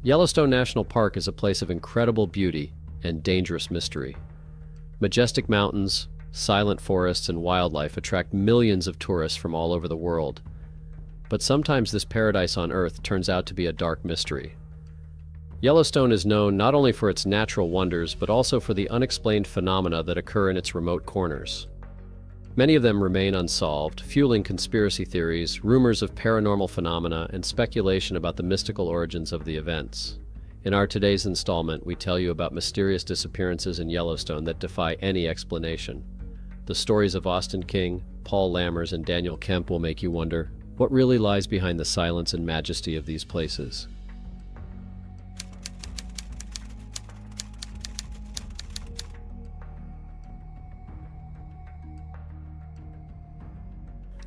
Yellowstone National Park is a place of incredible beauty and dangerous mystery. Majestic mountains, silent forests, and wildlife attract millions of tourists from all over the world. But sometimes this paradise on Earth turns out to be a dark mystery. Yellowstone is known not only for its natural wonders, but also for the unexplained phenomena that occur in its remote corners. Many of them remain unsolved, fueling conspiracy theories, rumors of paranormal phenomena, and speculation about the mystical origins of the events. In our today's installment, we tell you about mysterious disappearances in Yellowstone that defy any explanation. The stories of Austin King, Paul Lammers, and Daniel Kemp will make you wonder, what really lies behind the silence and majesty of these places?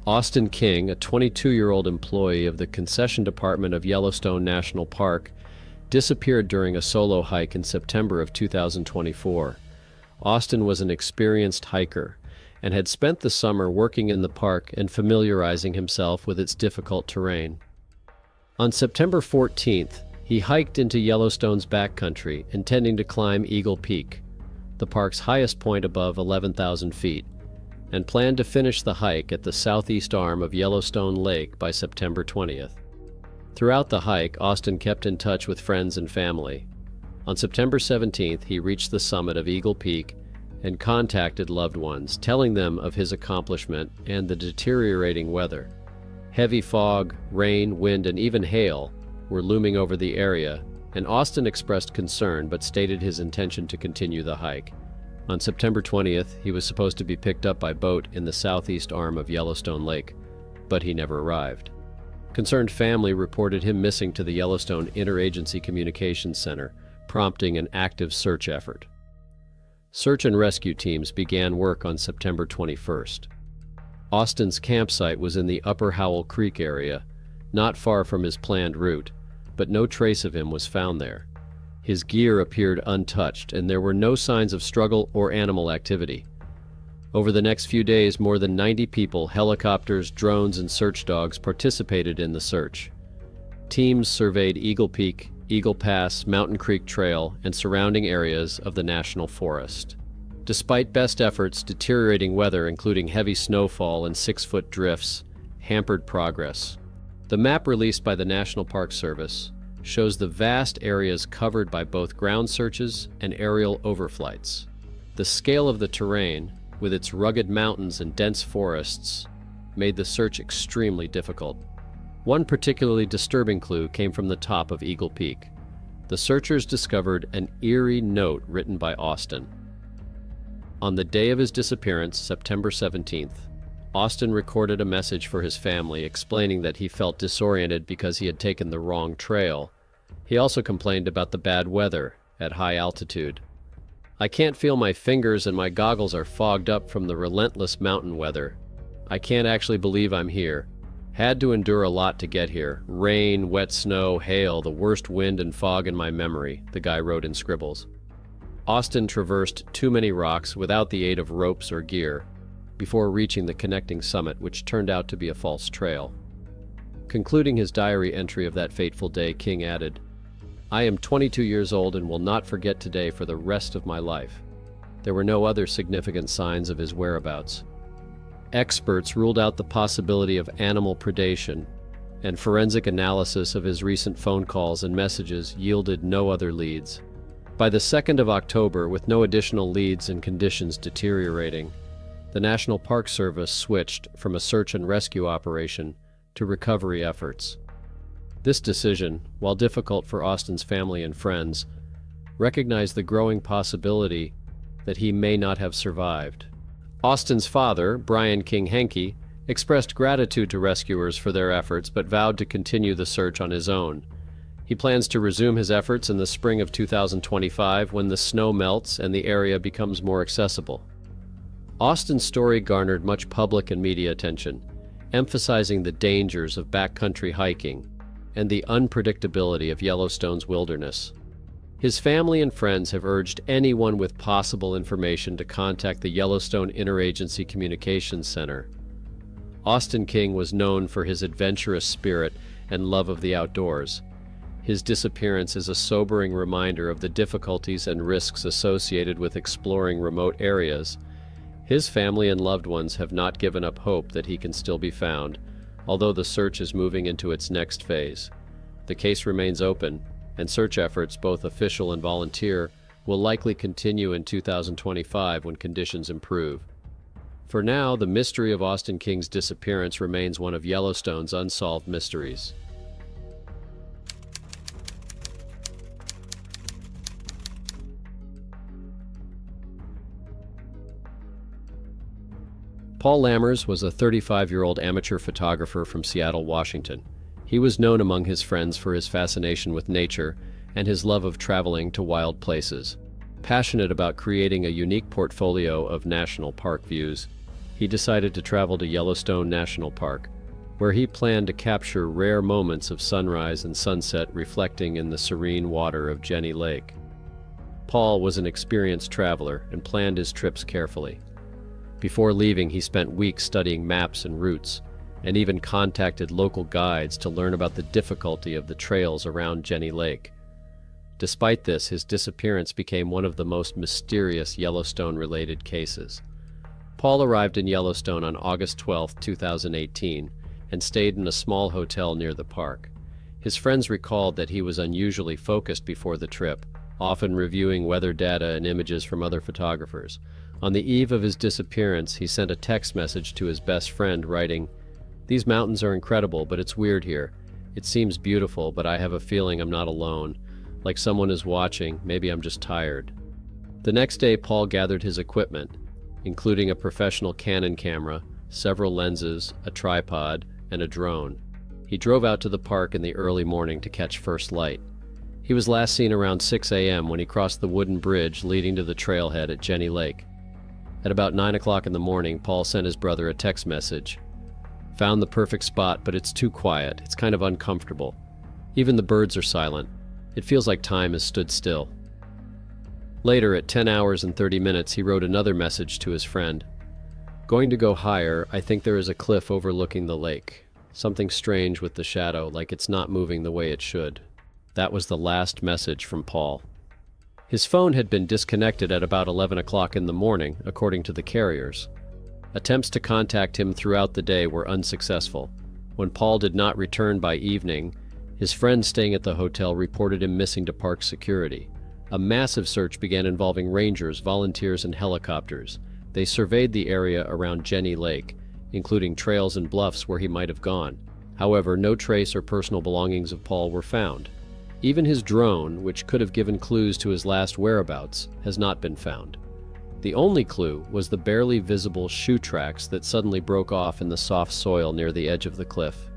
Austin King, a 22-year-old employee of the concession department of Yellowstone National Park, disappeared during a solo hike in September of 2024. Austin was an experienced hiker and had spent the summer working in the park and familiarizing himself with its difficult terrain. On September 14th, he hiked into Yellowstone's backcountry, intending to climb Eagle Peak, the park's highest point above 11,000 feet, and planned to finish the hike at the southeast arm of Yellowstone Lake by September 20th. Throughout the hike, Austin kept in touch with friends and family. On September 17th, he reached the summit of Eagle Peak and contacted loved ones, telling them of his accomplishment and the deteriorating weather. Heavy fog, rain, wind, and even hail were looming over the area, and Austin expressed concern but stated his intention to continue the hike. On September 20th, he was supposed to be picked up by boat in the southeast arm of Yellowstone Lake, but he never arrived. Concerned family reported him missing to the Yellowstone Interagency Communications Center, prompting an active search effort. Search and rescue teams began work on September 21st. Austin's campsite was in the Upper Howell Creek area, not far from his planned route, but no trace of him was found there. His gear appeared untouched, and there were no signs of struggle or animal activity. Over the next few days, more than 90 people, helicopters, drones, and search dogs participated in the search. Teams surveyed Eagle Peak, Eagle Pass, Mountain Creek Trail, and surrounding areas of the national forest. Despite best efforts, deteriorating weather, including heavy snowfall and 6-foot drifts, hampered progress. The map released by the National Park Service shows the vast areas covered by both ground searches and aerial overflights. The scale of the terrain, with its rugged mountains and dense forests, made the search extremely difficult. One particularly disturbing clue came from the top of Eagle Peak. The searchers discovered an eerie note written by Austin. On the day of his disappearance, September 17th, Austin recorded a message for his family explaining that he felt disoriented because he had taken the wrong trail. He also complained about the bad weather at high altitude. "I can't feel my fingers and my goggles are fogged up from the relentless mountain weather. I can't actually believe I'm here. Had to endure a lot to get here. Rain, wet snow, hail, the worst wind and fog in my memory," the guy wrote in scribbles. Austin traversed too many rocks without the aid of ropes or gear before reaching the connecting summit, which turned out to be a false trail. Concluding his diary entry of that fateful day, King added, "I am 22 years old and will not forget today for the rest of my life." There were no other significant signs of his whereabouts. Experts ruled out the possibility of animal predation, and forensic analysis of his recent phone calls and messages yielded no other leads. By the 2nd of October, with no additional leads and conditions deteriorating, the National Park Service switched from a search and rescue operation to recovery efforts. This decision, while difficult for Austin's family and friends, recognized the growing possibility that he may not have survived. Austin's father, Brian King Henke, expressed gratitude to rescuers for their efforts but vowed to continue the search on his own. He plans to resume his efforts in the spring of 2025 when the snow melts and the area becomes more accessible. Austin's story garnered much public and media attention, emphasizing the dangers of backcountry hiking and the unpredictability of Yellowstone's wilderness. His family and friends have urged anyone with possible information to contact the Yellowstone Interagency Communications Center. Austin King was known for his adventurous spirit and love of the outdoors. His disappearance is a sobering reminder of the difficulties and risks associated with exploring remote areas. His family and loved ones have not given up hope that he can still be found, although the search is moving into its next phase. The case remains open, and search efforts, both official and volunteer, will likely continue in 2025 when conditions improve. For now, the mystery of Austin King's disappearance remains one of Yellowstone's unsolved mysteries. Paul Lammers was a 35-year-old amateur photographer from Seattle, Washington. He was known among his friends for his fascination with nature and his love of traveling to wild places. Passionate about creating a unique portfolio of national park views, he decided to travel to Yellowstone National Park, where he planned to capture rare moments of sunrise and sunset reflecting in the serene water of Jenny Lake. Paul was an experienced traveler and planned his trips carefully. Before leaving, he spent weeks studying maps and routes, and even contacted local guides to learn about the difficulty of the trails around Jenny Lake. Despite this, his disappearance became one of the most mysterious Yellowstone-related cases. Paul arrived in Yellowstone on August 12, 2018, and stayed in a small hotel near the park. His friends recalled that he was unusually focused before the trip, often reviewing weather data and images from other photographers. On the eve of his disappearance, he sent a text message to his best friend, writing, "These mountains are incredible, but it's weird here. It seems beautiful, but I have a feeling I'm not alone. Like someone is watching, maybe I'm just tired." The next day, Paul gathered his equipment, including a professional Canon camera, several lenses, a tripod, and a drone. He drove out to the park in the early morning to catch first light. He was last seen around 6 a.m. when he crossed the wooden bridge leading to the trailhead at Jenny Lake. At about 9 o'clock in the morning, Paul sent his brother a text message. "Found the perfect spot, but it's too quiet. It's kind of uncomfortable. Even the birds are silent. It feels like time has stood still." Later, at 10 hours and 30 minutes, he wrote another message to his friend. "Going to go higher. I think there is a cliff overlooking the lake. Something strange with the shadow, like it's not moving the way it should." That was the last message from Paul. His phone had been disconnected at about 11 o'clock in the morning, according to the carriers. Attempts to contact him throughout the day were unsuccessful. When Paul did not return by evening, his friends staying at the hotel reported him missing to park security. A massive search began involving rangers, volunteers, and helicopters. They surveyed the area around Jenny Lake, including trails and bluffs where he might have gone. However, no trace or personal belongings of Paul were found. Even his drone, which could have given clues to his last whereabouts, has not been found. The only clue was the barely visible shoe tracks that suddenly broke off in the soft soil near the edge of the cliff.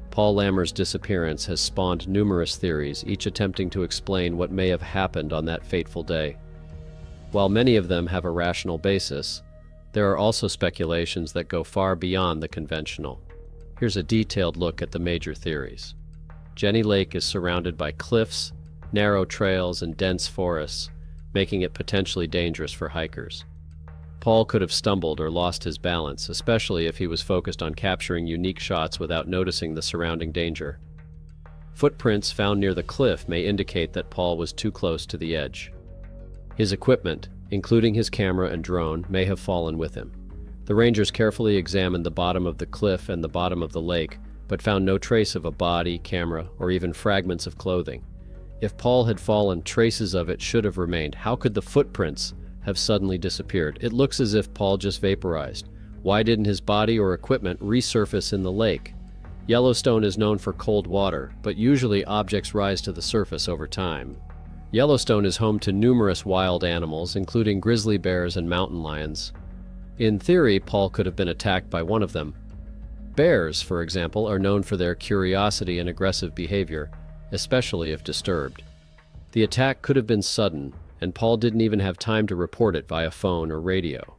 Paul Lammers' disappearance has spawned numerous theories, each attempting to explain what may have happened on that fateful day. While many of them have a rational basis, there are also speculations that go far beyond the conventional. Here's a detailed look at the major theories. Jenny Lake is surrounded by cliffs, narrow trails, and dense forests, making it potentially dangerous for hikers. Paul could have stumbled or lost his balance, especially if he was focused on capturing unique shots without noticing the surrounding danger. Footprints found near the cliff may indicate that Paul was too close to the edge. His equipment, including his camera and drone, may have fallen with him. The rangers carefully examined the bottom of the cliff and the bottom of the lake, but found no trace of a body, camera, or even fragments of clothing. If Paul had fallen, traces of it should have remained. How could the footprints have suddenly disappeared? It looks as if Paul just vaporized. Why didn't his body or equipment resurface in the lake? Yellowstone is known for cold water, but usually objects rise to the surface over time. Yellowstone is home to numerous wild animals, including grizzly bears and mountain lions. In theory, Paul could have been attacked by one of them. Bears, for example, are known for their curiosity and aggressive behavior, especially if disturbed. The attack could have been sudden, and Paul didn't even have time to report it via phone or radio.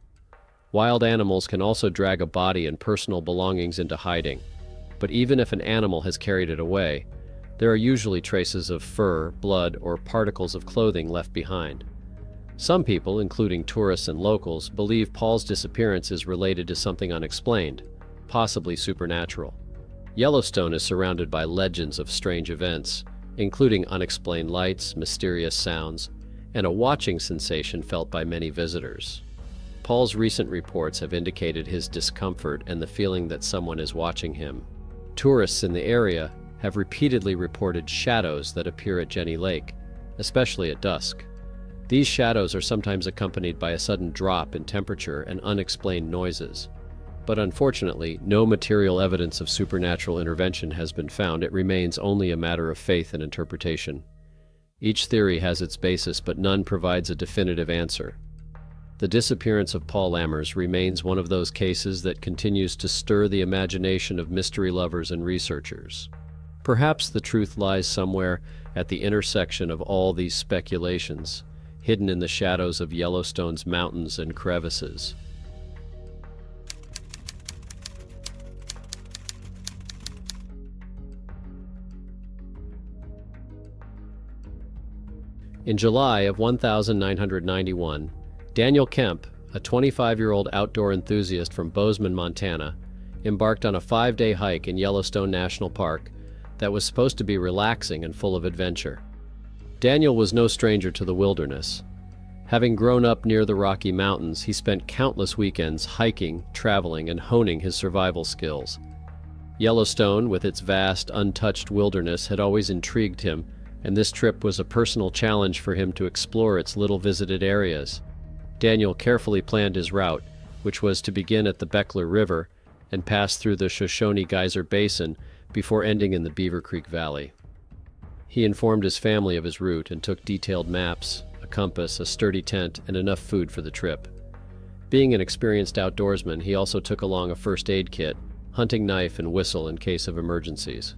Wild animals can also drag a body and personal belongings into hiding, but even if an animal has carried it away, there are usually traces of fur, blood, or particles of clothing left behind. Some people, including tourists and locals, believe Paul's disappearance is related to something unexplained, possibly supernatural. Yellowstone is surrounded by legends of strange events, including unexplained lights, mysterious sounds, and a watching sensation felt by many visitors. Paul's recent reports have indicated his discomfort and the feeling that someone is watching him. Tourists in the area have repeatedly reported shadows that appear at Jenny Lake, especially at dusk. These shadows are sometimes accompanied by a sudden drop in temperature and unexplained noises. But unfortunately, no material evidence of supernatural intervention has been found. It remains only a matter of faith and interpretation. Each theory has its basis, but none provides a definitive answer. The disappearance of Paul Lammers remains one of those cases that continues to stir the imagination of mystery lovers and researchers. Perhaps the truth lies somewhere at the intersection of all these speculations, hidden in the shadows of Yellowstone's mountains and crevices. In July of 1991, Daniel Kemp, a 25-year-old outdoor enthusiast from Bozeman, Montana, embarked on a 5-day hike in Yellowstone National Park that was supposed to be relaxing and full of adventure. Daniel was no stranger to the wilderness. Having grown up near the Rocky Mountains, he spent countless weekends hiking, traveling, and honing his survival skills. Yellowstone, with its vast, untouched wilderness, had always intrigued him, and this trip was a personal challenge for him to explore its little-visited areas. Daniel carefully planned his route, which was to begin at the Beckler River and pass through the Shoshone Geyser Basin before ending in the Beaver Creek Valley. He informed his family of his route and took detailed maps, a compass, a sturdy tent, and enough food for the trip. Being an experienced outdoorsman, he also took along a first aid kit, hunting knife, and whistle in case of emergencies.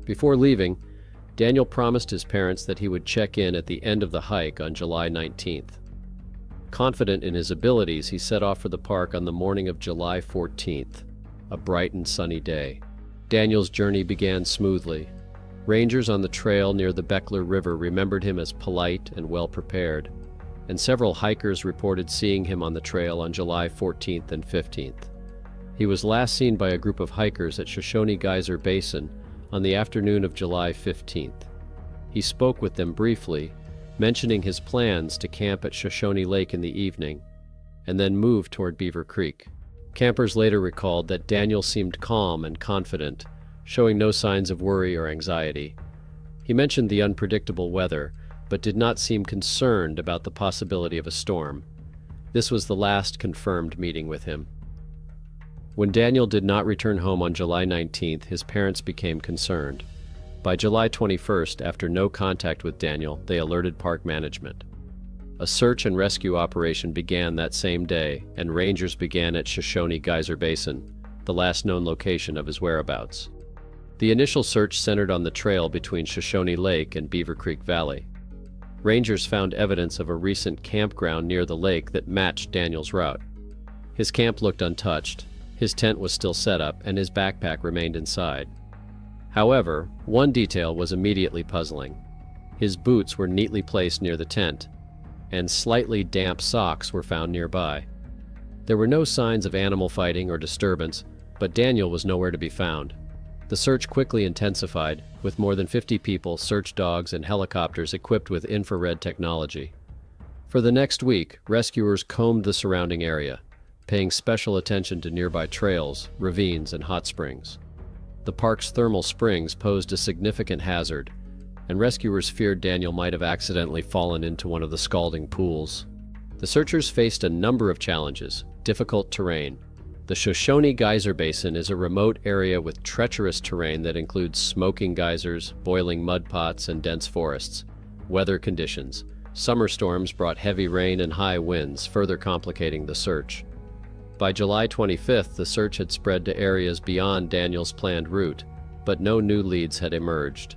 Before leaving, Daniel promised his parents that he would check in at the end of the hike on July 19th. Confident in his abilities, he set off for the park on the morning of July 14th, a bright and sunny day. Daniel's journey began smoothly. Rangers on the trail near the Beckler River remembered him as polite and well-prepared, and several hikers reported seeing him on the trail on July 14th and 15th. He was last seen by a group of hikers at Shoshone Geyser Basin on the afternoon of July 15th. He spoke with them briefly, mentioning his plans to camp at Shoshone Lake in the evening, and then move toward Beaver Creek. Campers later recalled that Daniel seemed calm and confident, showing no signs of worry or anxiety. He mentioned the unpredictable weather, but did not seem concerned about the possibility of a storm. This was the last confirmed meeting with him. When Daniel did not return home on July 19th, his parents became concerned. By July 21st, after no contact with Daniel, they alerted park management. A search and rescue operation began that same day, and rangers began at Shoshone Geyser Basin, the last known location of his whereabouts. The initial search centered on the trail between Shoshone Lake and Beaver Creek Valley. Rangers found evidence of a recent campground near the lake that matched Daniel's route. His camp looked untouched. His tent was still set up, and his backpack remained inside. However, one detail was immediately puzzling. His boots were neatly placed near the tent, and slightly damp socks were found nearby. There were no signs of animal fighting or disturbance, but Daniel was nowhere to be found. The search quickly intensified, with more than 50 people, search dogs, and helicopters equipped with infrared technology. For the next week, rescuers combed the surrounding area, paying special attention to nearby trails, ravines, and hot springs. The park's thermal springs posed a significant hazard, and rescuers feared Daniel might have accidentally fallen into one of the scalding pools. The searchers faced a number of challenges: difficult terrain. The Shoshone Geyser Basin is a remote area with treacherous terrain that includes smoking geysers, boiling mud pots, and dense forests. Weather conditions. Summer storms brought heavy rain and high winds, further complicating the search. By July 25th, the search had spread to areas beyond Daniel's planned route, but no new leads had emerged.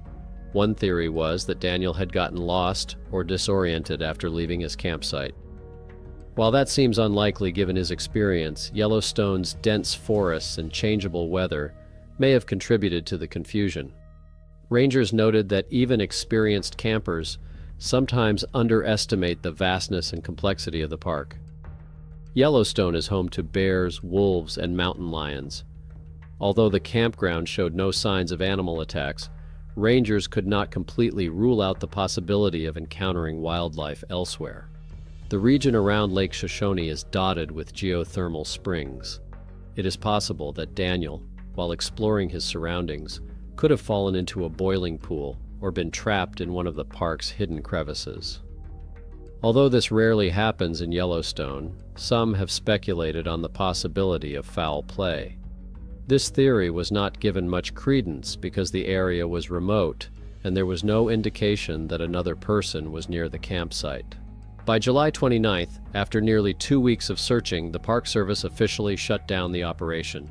One theory was that Daniel had gotten lost or disoriented after leaving his campsite. While that seems unlikely given his experience, Yellowstone's dense forests and changeable weather may have contributed to the confusion. Rangers noted that even experienced campers sometimes underestimate the vastness and complexity of the park. Yellowstone is home to bears, wolves, and mountain lions. Although the campground showed no signs of animal attacks, rangers could not completely rule out the possibility of encountering wildlife elsewhere. The region around Lake Shoshone is dotted with geothermal springs. It is possible that Daniel, while exploring his surroundings, could have fallen into a boiling pool or been trapped in one of the park's hidden crevices. Although this rarely happens in Yellowstone, some have speculated on the possibility of foul play. This theory was not given much credence because the area was remote and there was no indication that another person was near the campsite. By July 29th, after nearly 2 weeks of searching, the Park Service officially shut down the operation.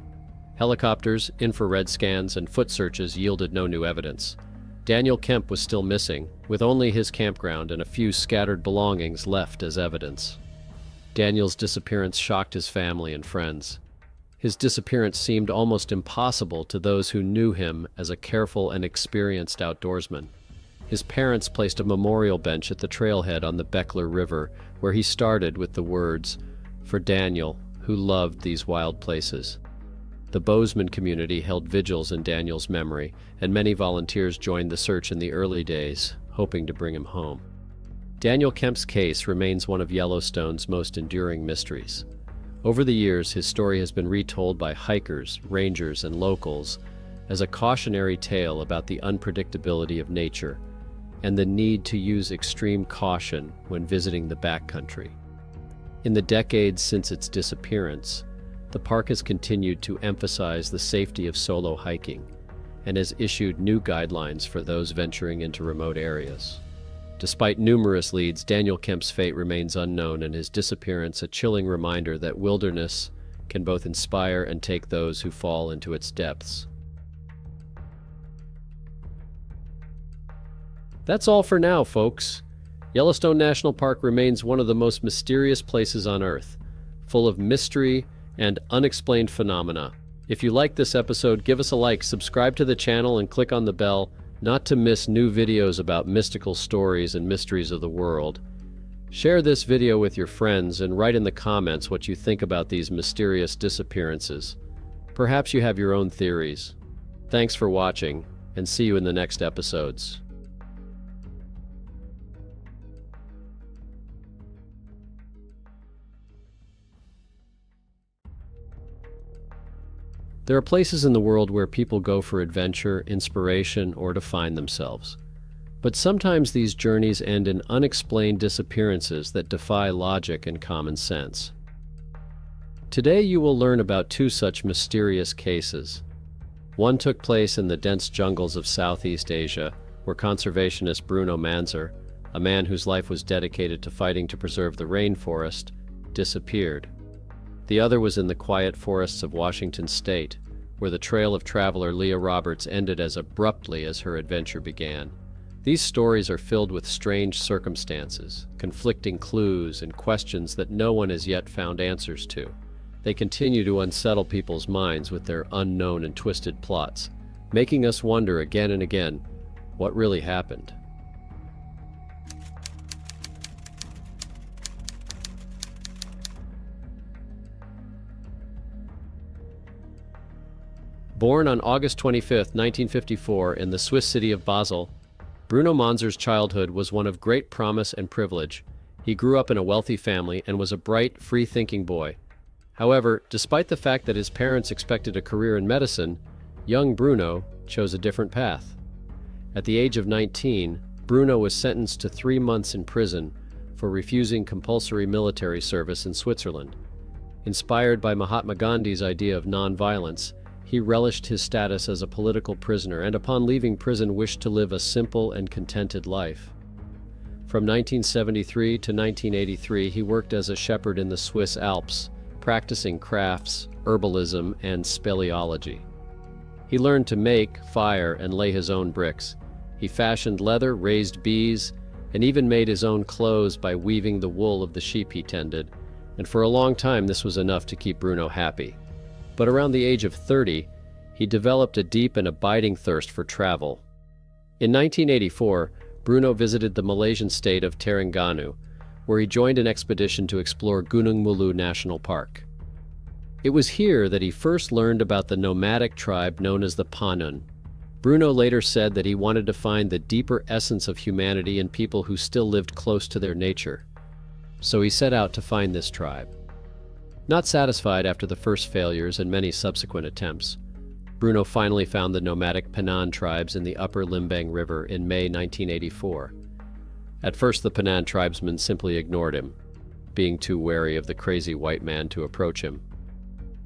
Helicopters, infrared scans, and foot searches yielded no new evidence. Daniel Kemp was still missing, with only his campground and a few scattered belongings left as evidence. Daniel's disappearance shocked his family and friends. His disappearance seemed almost impossible to those who knew him as a careful and experienced outdoorsman. His parents placed a memorial bench at the trailhead on the Beckler River, where he started with the words, "For Daniel, who loved these wild places." The Bozeman community held vigils in Daniel's memory, and many volunteers joined the search in the early days, hoping to bring him home. Daniel Kemp's case remains one of Yellowstone's most enduring mysteries. Over the years, his story has been retold by hikers, rangers, and locals as a cautionary tale about the unpredictability of nature and the need to use extreme caution when visiting the backcountry. In the decades since its disappearance, the park has continued to emphasize the safety of solo hiking and has issued new guidelines for those venturing into remote areas. Despite numerous leads, Daniel Kemp's fate remains unknown, and his disappearance a chilling reminder that wilderness can both inspire and take those who fall into its depths. That's all for now, folks. Yellowstone National Park remains one of the most mysterious places on Earth, full of mystery and unexplained phenomena. If you like this episode, give us a like, subscribe to the channel, and click on the bell not to miss new videos about mystical stories and mysteries of the world. Share this video with your friends and write in the comments what you think about these mysterious disappearances. Perhaps you have your own theories. Thanks for watching, and see you in the next episodes. There are places in the world where people go for adventure, inspiration, or to find themselves. But sometimes these journeys end in unexplained disappearances that defy logic and common sense. Today you will learn about two such mysterious cases. One took place in the dense jungles of Southeast Asia, where conservationist Bruno Manzer, a man whose life was dedicated to fighting to preserve the rainforest, disappeared. The other was in the quiet forests of Washington State, where the trail of traveler Leah Roberts ended as abruptly as her adventure began. These stories are filled with strange circumstances, conflicting clues, and questions that no one has yet found answers to. They continue to unsettle people's minds with their unknown and twisted plots, making us wonder again and again, what really happened? Born on August 25, 1954, in the Swiss city of Basel, Bruno Manzer's childhood was one of great promise and privilege. He grew up in a wealthy family and was a bright, free-thinking boy. However, despite the fact that his parents expected a career in medicine, young Bruno chose a different path. At the age of 19, Bruno was sentenced to 3 months in prison for refusing compulsory military service in Switzerland. Inspired by Mahatma Gandhi's idea of nonviolence, he relished his status as a political prisoner and upon leaving prison wished to live a simple and contented life. From 1973 to 1983, he worked as a shepherd in the Swiss Alps, practicing crafts, herbalism, and speleology. He learned to make, fire, and lay his own bricks. He fashioned leather, raised bees, and even made his own clothes by weaving the wool of the sheep he tended. And for a long time, this was enough to keep Bruno happy. But around the age of 30, he developed a deep and abiding thirst for travel. In 1984, Bruno visited the Malaysian state of Terengganu, where he joined an expedition to explore Gunung Mulu National Park. It was here that he first learned about the nomadic tribe known as the Panun. Bruno later said that he wanted to find the deeper essence of humanity in people who still lived close to their nature. So he set out to find this tribe. Not satisfied after the first failures and many subsequent attempts, Bruno finally found the nomadic Penan tribes in the upper Limbang River in May 1984. At first, the Penan tribesmen simply ignored him, being too wary of the crazy white man to approach him.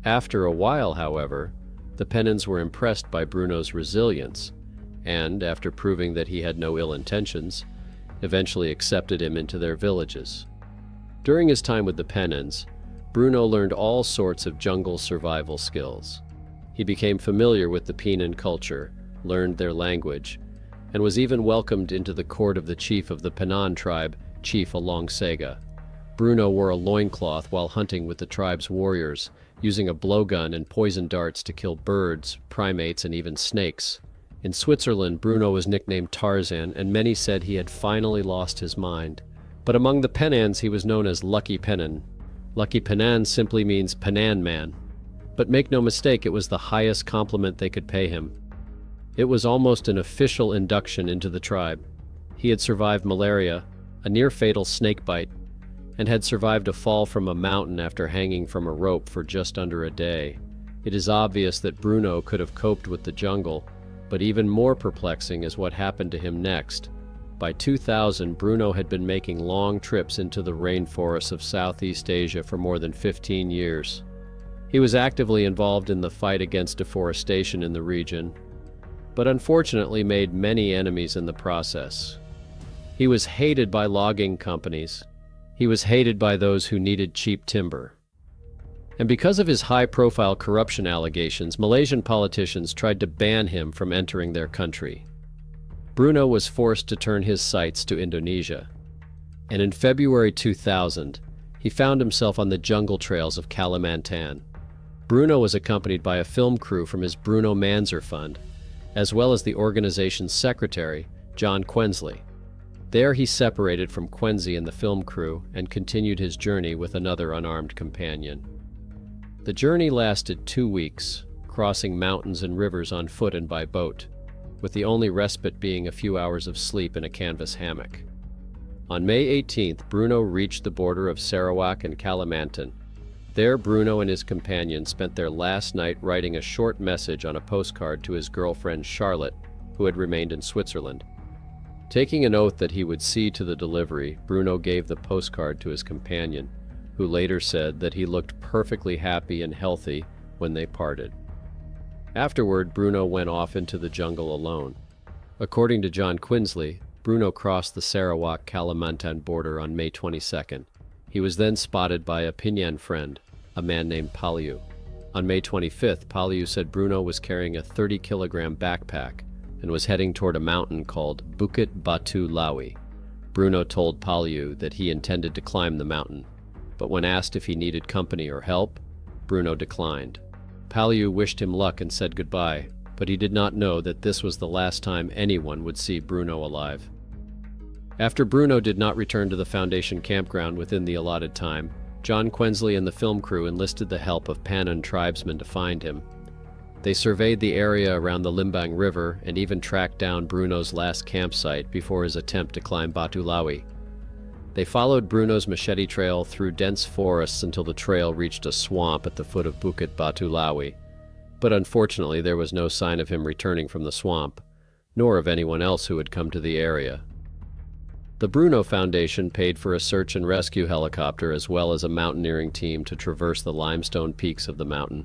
After a while, however, the Penans were impressed by Bruno's resilience and, after proving that he had no ill intentions, eventually accepted him into their villages. During his time with the Penans, Bruno learned all sorts of jungle survival skills. He became familiar with the Penan culture, learned their language, and was even welcomed into the court of the chief of the Penan tribe, Chief Along Sega. Bruno wore a loincloth while hunting with the tribe's warriors, using a blowgun and poison darts to kill birds, primates, and even snakes. In Switzerland, Bruno was nicknamed Tarzan, and many said he had finally lost his mind. But among the Penans, he was known as Lucky Penan. Lucky Penan simply means Penan man. But make no mistake, it was the highest compliment they could pay him. It was almost an official induction into the tribe. He had survived malaria, a near-fatal snake bite, and had survived a fall from a mountain after hanging from a rope for just under a day. It is obvious that Bruno could have coped with the jungle, but even more perplexing is what happened to him next. By 2000, Bruno had been making long trips into the rainforests of Southeast Asia for more than 15 years. He was actively involved in the fight against deforestation in the region, but unfortunately made many enemies in the process. He was hated by logging companies. He was hated by those who needed cheap timber. And because of his high-profile corruption allegations, Malaysian politicians tried to ban him from entering their country. Bruno was forced to turn his sights to Indonesia. And in February 2000, he found himself on the jungle trails of Kalimantan. Bruno was accompanied by a film crew from his Bruno Manzer Fund, as well as the organization's secretary, John Quensley. There he separated from Quenzi and the film crew and continued his journey with another unarmed companion. The journey lasted 2 weeks, crossing mountains and rivers on foot and by boat, with the only respite being a few hours of sleep in a canvas hammock. On May 18th, Bruno reached the border of Sarawak and Kalimantan. There, Bruno and his companion spent their last night writing a short message on a postcard to his girlfriend Charlotte, who had remained in Switzerland. Taking an oath that he would see to the delivery, Bruno gave the postcard to his companion, who later said that he looked perfectly happy and healthy when they parted. Afterward, Bruno went off into the jungle alone. According to John Quensley, Bruno crossed the Sarawak-Kalimantan border on May 22nd. He was then spotted by a Pinyan friend, a man named Paliu. On May 25th, Paliu said Bruno was carrying a 30-kilogram backpack and was heading toward a mountain called Bukit Batu Lawi. Bruno told Paliu that he intended to climb the mountain, but when asked if he needed company or help, Bruno declined. Paliu wished him luck and said goodbye, but he did not know that this was the last time anyone would see Bruno alive. After Bruno did not return to the Foundation campground within the allotted time, John Quensley and the film crew enlisted the help of Penan tribesmen to find him. They surveyed the area around the Limbang River and even tracked down Bruno's last campsite before his attempt to climb Batu Lawi. They followed Bruno's machete trail through dense forests until the trail reached a swamp at the foot of Bukit Batu Lawi. But unfortunately, there was no sign of him returning from the swamp, nor of anyone else who had come to the area. The Bruno Foundation paid for a search and rescue helicopter as well as a mountaineering team to traverse the limestone peaks of the mountain.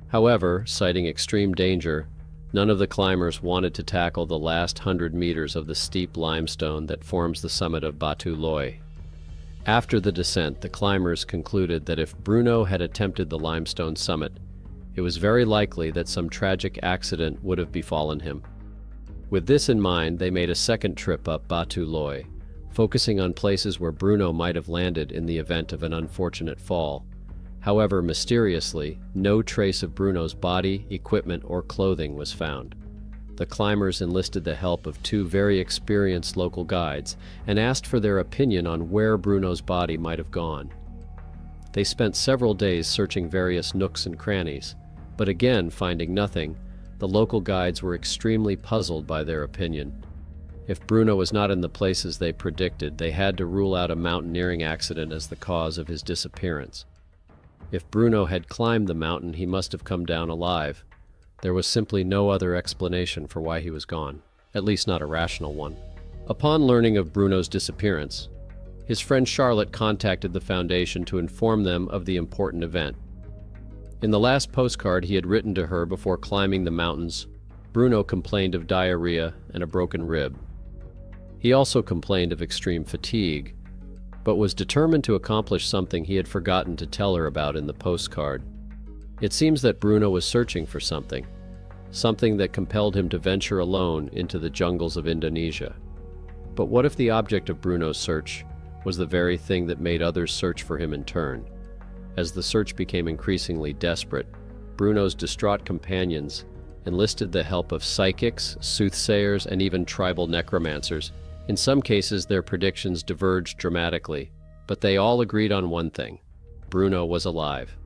However, citing extreme danger, none of the climbers wanted to tackle the last 100 meters of the steep limestone that forms the summit of Batu Loi. After the descent, the climbers concluded that if Bruno had attempted the limestone summit, it was very likely that some tragic accident would have befallen him. With this in mind, they made a second trip up Batu Loi, focusing on places where Bruno might have landed in the event of an unfortunate fall. However, mysteriously, no trace of Bruno's body, equipment, or clothing was found. The climbers enlisted the help of 2 very experienced local guides and asked for their opinion on where Bruno's body might have gone. They spent several days searching various nooks and crannies, but again finding nothing, The local guides were extremely puzzled by their opinion. If Bruno was not in the places they predicted, they had to rule out a mountaineering accident as the cause of his disappearance. If Bruno had climbed the mountain, he must have come down alive. There was simply no other explanation for why he was gone, at least not a rational one. Upon learning of Bruno's disappearance, his friend Charlotte contacted the foundation to inform them of the important event. In the last postcard he had written to her before climbing the mountains, Bruno complained of diarrhea and a broken rib. He also complained of extreme fatigue, but was determined to accomplish something he had forgotten to tell her about in the postcard. It seems that Bruno was searching for something that compelled him to venture alone into the jungles of Indonesia. But what if the object of Bruno's search was the very thing that made others search for him in turn? As the search became increasingly desperate, Bruno's distraught companions enlisted the help of psychics, soothsayers, and even tribal necromancers. In some cases, their predictions diverged dramatically, but they all agreed on one thing: Bruno was alive.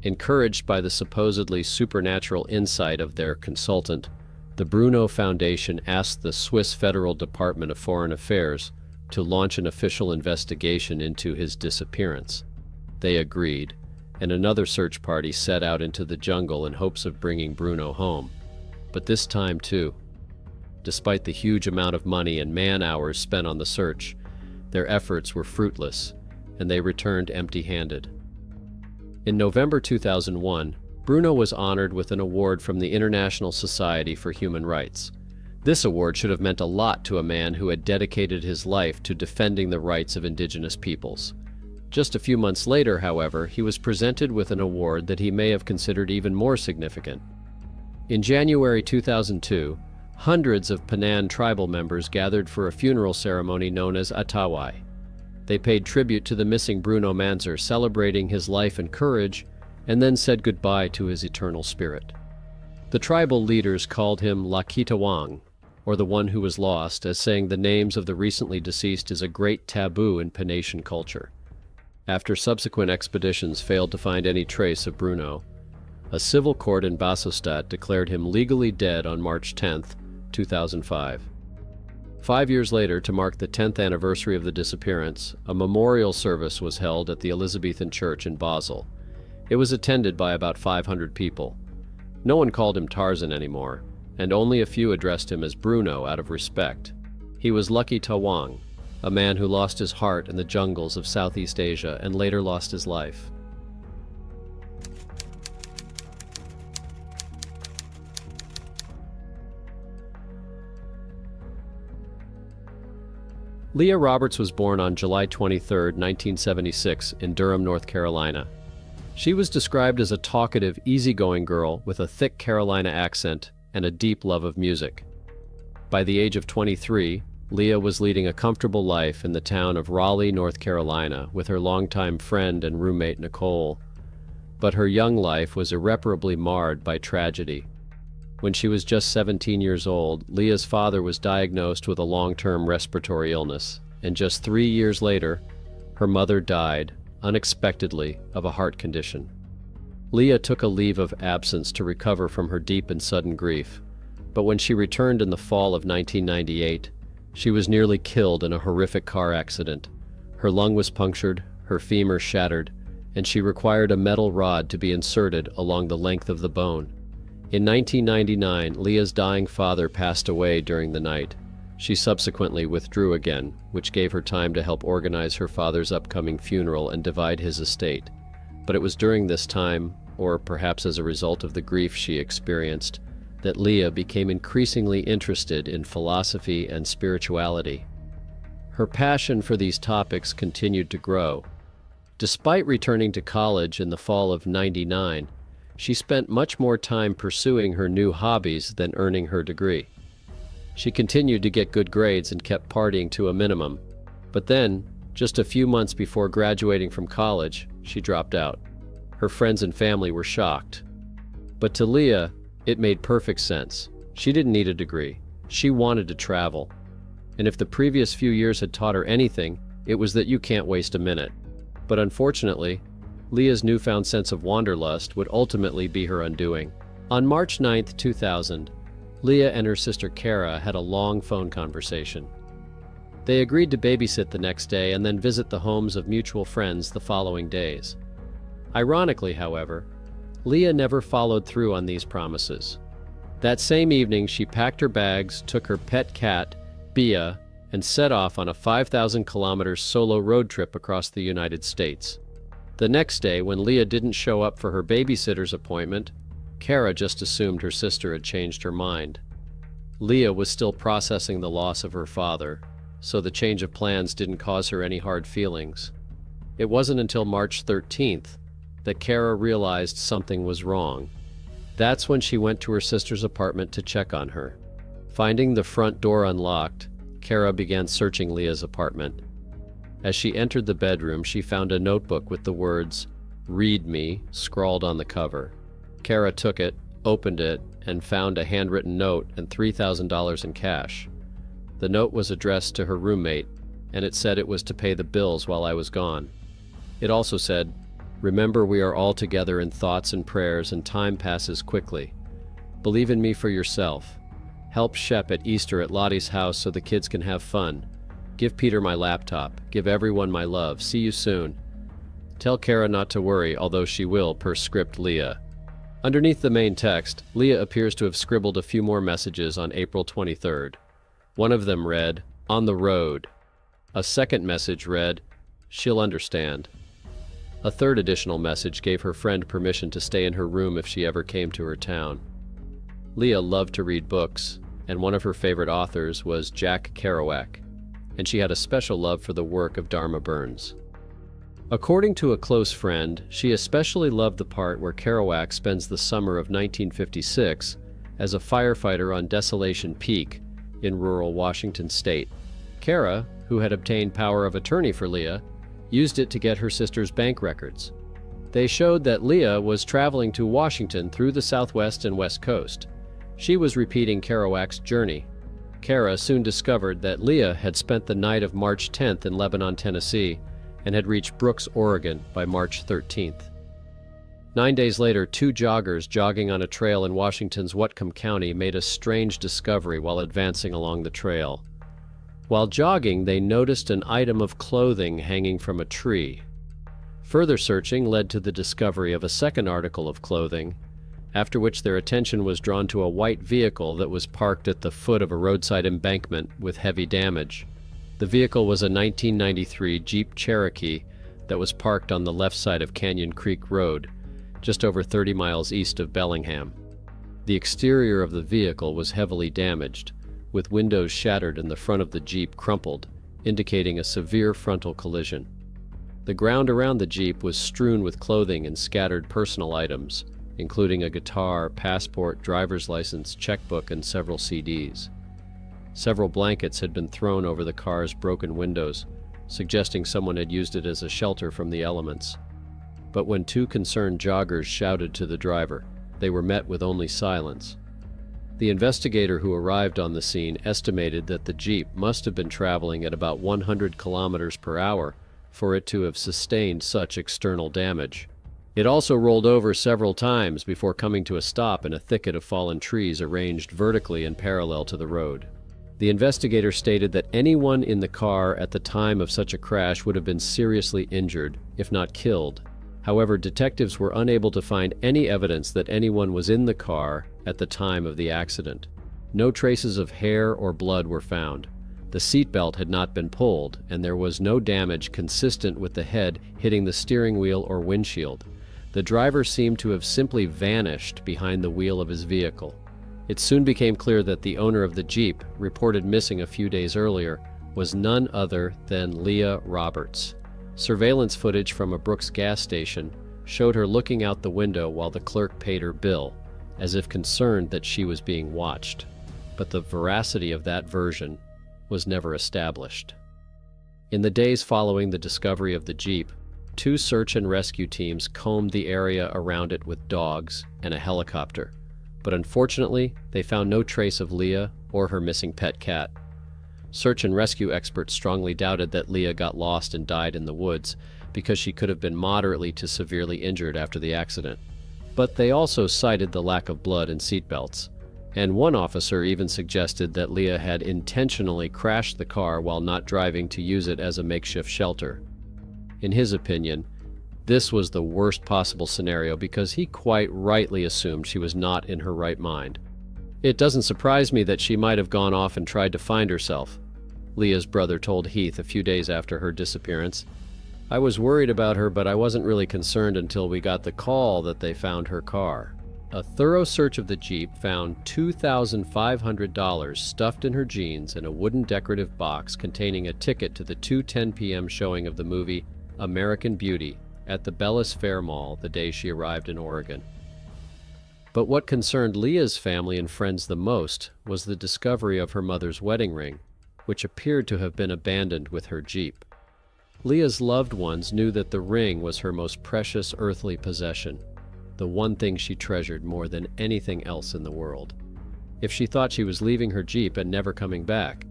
Encouraged by the supposedly supernatural insight of their consultant, the Bruno Foundation asked the Swiss Federal Department of Foreign Affairs to launch an official investigation into his disappearance. They agreed, and another search party set out into the jungle in hopes of bringing Bruno home. But this time, too, despite the huge amount of money and man-hours spent on the search, their efforts were fruitless, and they returned empty-handed. In November 2001, Bruno was honored with an award from the International Society for Human Rights. This award should have meant a lot to a man who had dedicated his life to defending the rights of indigenous peoples. Just a few months later, however, he was presented with an award that he may have considered even more significant. In January 2002, hundreds of Panan tribal members gathered for a funeral ceremony known as Atawai. They paid tribute to the missing Bruno Manzer, celebrating his life and courage, and then said goodbye to his eternal spirit. The tribal leaders called him Lakitawang, or the one who was lost, as saying the names of the recently deceased is a great taboo in Panasian culture. After subsequent expeditions failed to find any trace of Bruno, a civil court in Basostat declared him legally dead on March 10, 2005. 5 years later, to mark the 10th anniversary of the disappearance, a memorial service was held at the Elizabethan Church in Basel. It was attended by about 500 people. No one called him Tarzan anymore, and only a few addressed him as Bruno out of respect. He was Lakitawang, a man who lost his heart in the jungles of Southeast Asia and later lost his life. Leah Roberts was born on July 23, 1976, in Durham, North Carolina. She was described as a talkative, easygoing girl with a thick Carolina accent and a deep love of music. By the age of 23, Leah was leading a comfortable life in the town of Raleigh, North Carolina, with her longtime friend and roommate Nicole. But her young life was irreparably marred by tragedy. When she was just 17 years old, Leah's father was diagnosed with a long-term respiratory illness, and just 3 years later, her mother died, unexpectedly, of a heart condition. Leah took a leave of absence to recover from her deep and sudden grief, but when she returned in the fall of 1998, she was nearly killed in a horrific car accident. Her lung was punctured, her femur shattered, and she required a metal rod to be inserted along the length of the bone. In 1999, Leah's dying father passed away during the night. She subsequently withdrew again, which gave her time to help organize her father's upcoming funeral and divide his estate. But it was during this time, or perhaps as a result of the grief she experienced, that Leah became increasingly interested in philosophy and spirituality. Her passion for these topics continued to grow. Despite returning to college in the fall of '99, she spent much more time pursuing her new hobbies than earning her degree. She continued to get good grades and kept partying to a minimum. But then, just a few months before graduating from college, she dropped out. Her friends and family were shocked. But to Leah, it made perfect sense. She didn't need a degree. She wanted to travel. And if the previous few years had taught her anything, it was that you can't waste a minute. But unfortunately, Leah's newfound sense of wanderlust would ultimately be her undoing. On March 9, 2000, Leah and her sister Kara had a long phone conversation. They agreed to babysit the next day and then visit the homes of mutual friends the following days. Ironically, however, Leah never followed through on these promises. That same evening, she packed her bags, took her pet cat, Bia, and set off on a 5,000-kilometer solo road trip across the United States. The next day, when Leah didn't show up for her babysitter's appointment, Kara just assumed her sister had changed her mind. Leah was still processing the loss of her father, so the change of plans didn't cause her any hard feelings. It wasn't until March 13th that Kara realized something was wrong. That's when she went to her sister's apartment to check on her. Finding the front door unlocked, Kara began searching Leah's apartment. As she entered the bedroom, she found a notebook with the words, "Read me," scrawled on the cover. Kara took it, opened it, and found a handwritten note and $3,000 in cash. The note was addressed to her roommate, and it said it was to pay the bills while I was gone. It also said, "Remember, we are all together in thoughts and prayers, and time passes quickly. Believe in me for yourself. Help Shep at Easter at Lottie's house so the kids can have fun. Give Peter my laptop. Give everyone my love. See you soon. Tell Kara not to worry, although she will, per script Leah." Underneath the main text, Leah appears to have scribbled a few more messages on April 23rd. One of them read, "On the road." A second message read, "She'll understand." A third additional message gave her friend permission to stay in her room if she ever came to her town. Leah loved to read books, and one of her favorite authors was Jack Kerouac, and she had a special love for the work of Dharma Burns. According to a close friend, she especially loved the part where Kerouac spends the summer of 1956 as a firefighter on Desolation Peak in rural Washington state. Kara, who had obtained power of attorney for Leah, used it to get her sister's bank records. They showed that Leah was traveling to Washington through the Southwest and West Coast. She was repeating Kerouac's journey. Kara soon discovered that Leah had spent the night of March 10th in Lebanon, Tennessee, and had reached Brooks, Oregon by March 13th. 9 days later, two joggers jogging on a trail in Washington's Whatcom County made a strange discovery while advancing along the trail. While jogging, they noticed an item of clothing hanging from a tree. Further searching led to the discovery of a second article of clothing, after which their attention was drawn to a white vehicle that was parked at the foot of a roadside embankment with heavy damage. The vehicle was a 1993 Jeep Cherokee that was parked on the left side of Canyon Creek Road, just over 30 miles east of Bellingham. The exterior of the vehicle was heavily damaged, with windows shattered and the front of the Jeep crumpled, indicating a severe frontal collision. The ground around the Jeep was strewn with clothing and scattered personal items, including a guitar, passport, driver's license, checkbook, and several CDs. Several blankets had been thrown over the car's broken windows, suggesting someone had used it as a shelter from the elements. But when two concerned joggers shouted to the driver, they were met with only silence. The investigator who arrived on the scene estimated that the Jeep must have been traveling at about 100 kilometers per hour for it to have sustained such external damage. It also rolled over several times before coming to a stop in a thicket of fallen trees arranged vertically and parallel to the road. The investigator stated that anyone in the car at the time of such a crash would have been seriously injured, if not killed. However, detectives were unable to find any evidence that anyone was in the car at the time of the accident. No traces of hair or blood were found. The seatbelt had not been pulled, and there was no damage consistent with the head hitting the steering wheel or windshield. The driver seemed to have simply vanished behind the wheel of his vehicle. It soon became clear that the owner of the Jeep, reported missing a few days earlier, was none other than Leah Roberts. Surveillance footage from a Brooks gas station showed her looking out the window while the clerk paid her bill, as if concerned that she was being watched. But the veracity of that version was never established. In the days following the discovery of the Jeep, two search and rescue teams combed the area around it with dogs and a helicopter. But unfortunately, they found no trace of Leah or her missing pet cat. Search and rescue experts strongly doubted that Leah got lost and died in the woods because she could have been moderately to severely injured after the accident. But they also cited the lack of blood and seatbelts, and one officer even suggested that Leah had intentionally crashed the car while not driving to use it as a makeshift shelter. In his opinion, this was the worst possible scenario because he quite rightly assumed she was not in her right mind. "It doesn't surprise me that she might have gone off and tried to find herself," Leah's brother told Heath a few days after her disappearance. "I was worried about her, but I wasn't really concerned until we got the call that they found her car." A thorough search of the Jeep found $2,500 stuffed in her jeans and a wooden decorative box containing a ticket to the 2:10 p.m. showing of the movie American Beauty at the Bellis Fair Mall the day she arrived in Oregon. But what concerned Leah's family and friends the most was the discovery of her mother's wedding ring, which appeared to have been abandoned with her Jeep. Leah's loved ones knew that the ring was her most precious earthly possession, the one thing she treasured more than anything else in the world. If she thought she was leaving her Jeep and never coming back,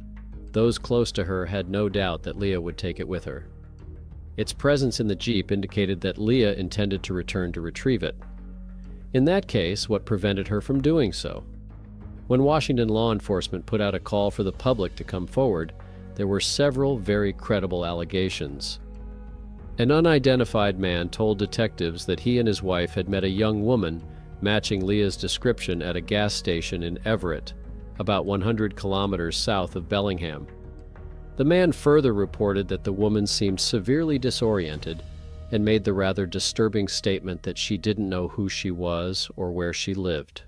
those close to her had no doubt that Leah would take it with her. Its presence in the Jeep indicated that Leah intended to return to retrieve it. In that case, what prevented her from doing so? When Washington law enforcement put out a call for the public to come forward, there were several very credible allegations. An unidentified man told detectives that he and his wife had met a young woman matching Leah's description at a gas station in Everett, about 100 kilometers south of Bellingham. The man further reported that the woman seemed severely disoriented and made the rather disturbing statement that she didn't know who she was or where she lived.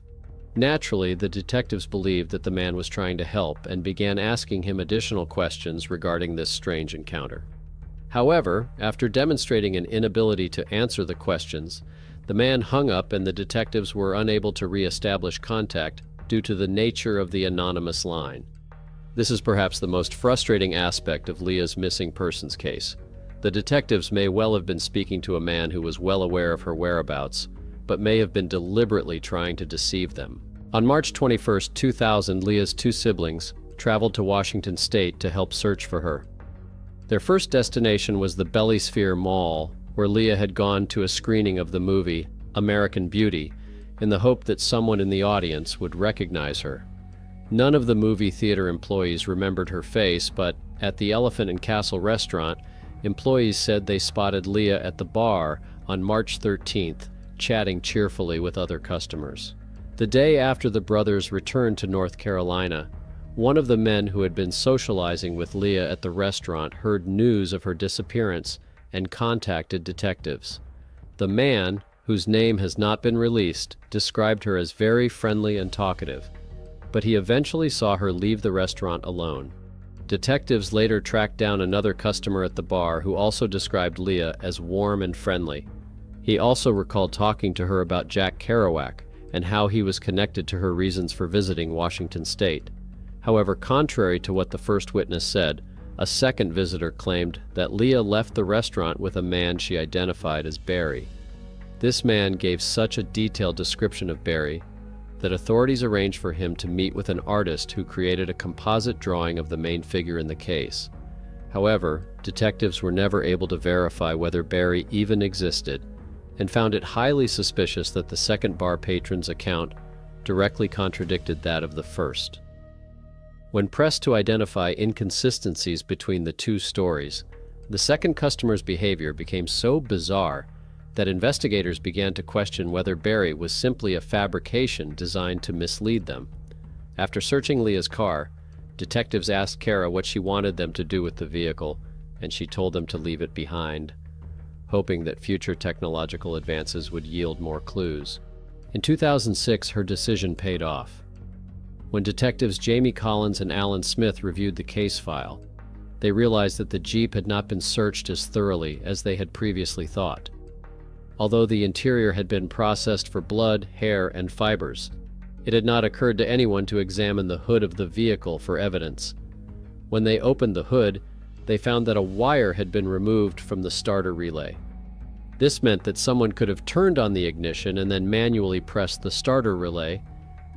Naturally, the detectives believed that the man was trying to help and began asking him additional questions regarding this strange encounter. However, after demonstrating an inability to answer the questions, the man hung up and the detectives were unable to re-establish contact due to the nature of the anonymous line. This is perhaps the most frustrating aspect of Leah's missing persons case. The detectives may well have been speaking to a man who was well aware of her whereabouts, but may have been deliberately trying to deceive them. On March 21, 2000, Leah's two siblings traveled to Washington State to help search for her. Their first destination was the Bellis Fair Mall, where Leah had gone to a screening of the movie American Beauty in the hope that someone in the audience would recognize her. None of the movie theater employees remembered her face, but at the Elephant and Castle restaurant, employees said they spotted Leah at the bar on March 13th, chatting cheerfully with other customers. The day after the brothers returned to North Carolina, one of the men who had been socializing with Leah at the restaurant heard news of her disappearance and contacted detectives. The man, whose name has not been released, described her as very friendly and talkative, but he eventually saw her leave the restaurant alone. Detectives later tracked down another customer at the bar who also described Leah as warm and friendly. He also recalled talking to her about Jack Kerouac and how he was connected to her reasons for visiting Washington State. However, contrary to what the first witness said, a second visitor claimed that Leah left the restaurant with a man she identified as Barry. This man gave such a detailed description of Barry that authorities arranged for him to meet with an artist who created a composite drawing of the main figure in the case. However, detectives were never able to verify whether Barry even existed, and found it highly suspicious that the second bar patron's account directly contradicted that of the first. When pressed to identify inconsistencies between the two stories, the second customer's behavior became so bizarre that investigators began to question whether Barry was simply a fabrication designed to mislead them. After searching Leah's car, detectives asked Kara what she wanted them to do with the vehicle, and she told them to leave it behind, hoping that future technological advances would yield more clues. In 2006, her decision paid off. When detectives Jamie Collins and Alan Smith reviewed the case file, they realized that the Jeep had not been searched as thoroughly as they had previously thought. Although the interior had been processed for blood, hair, and fibers, it had not occurred to anyone to examine the hood of the vehicle for evidence. When they opened the hood, they found that a wire had been removed from the starter relay. This meant that someone could have turned on the ignition and then manually pressed the starter relay,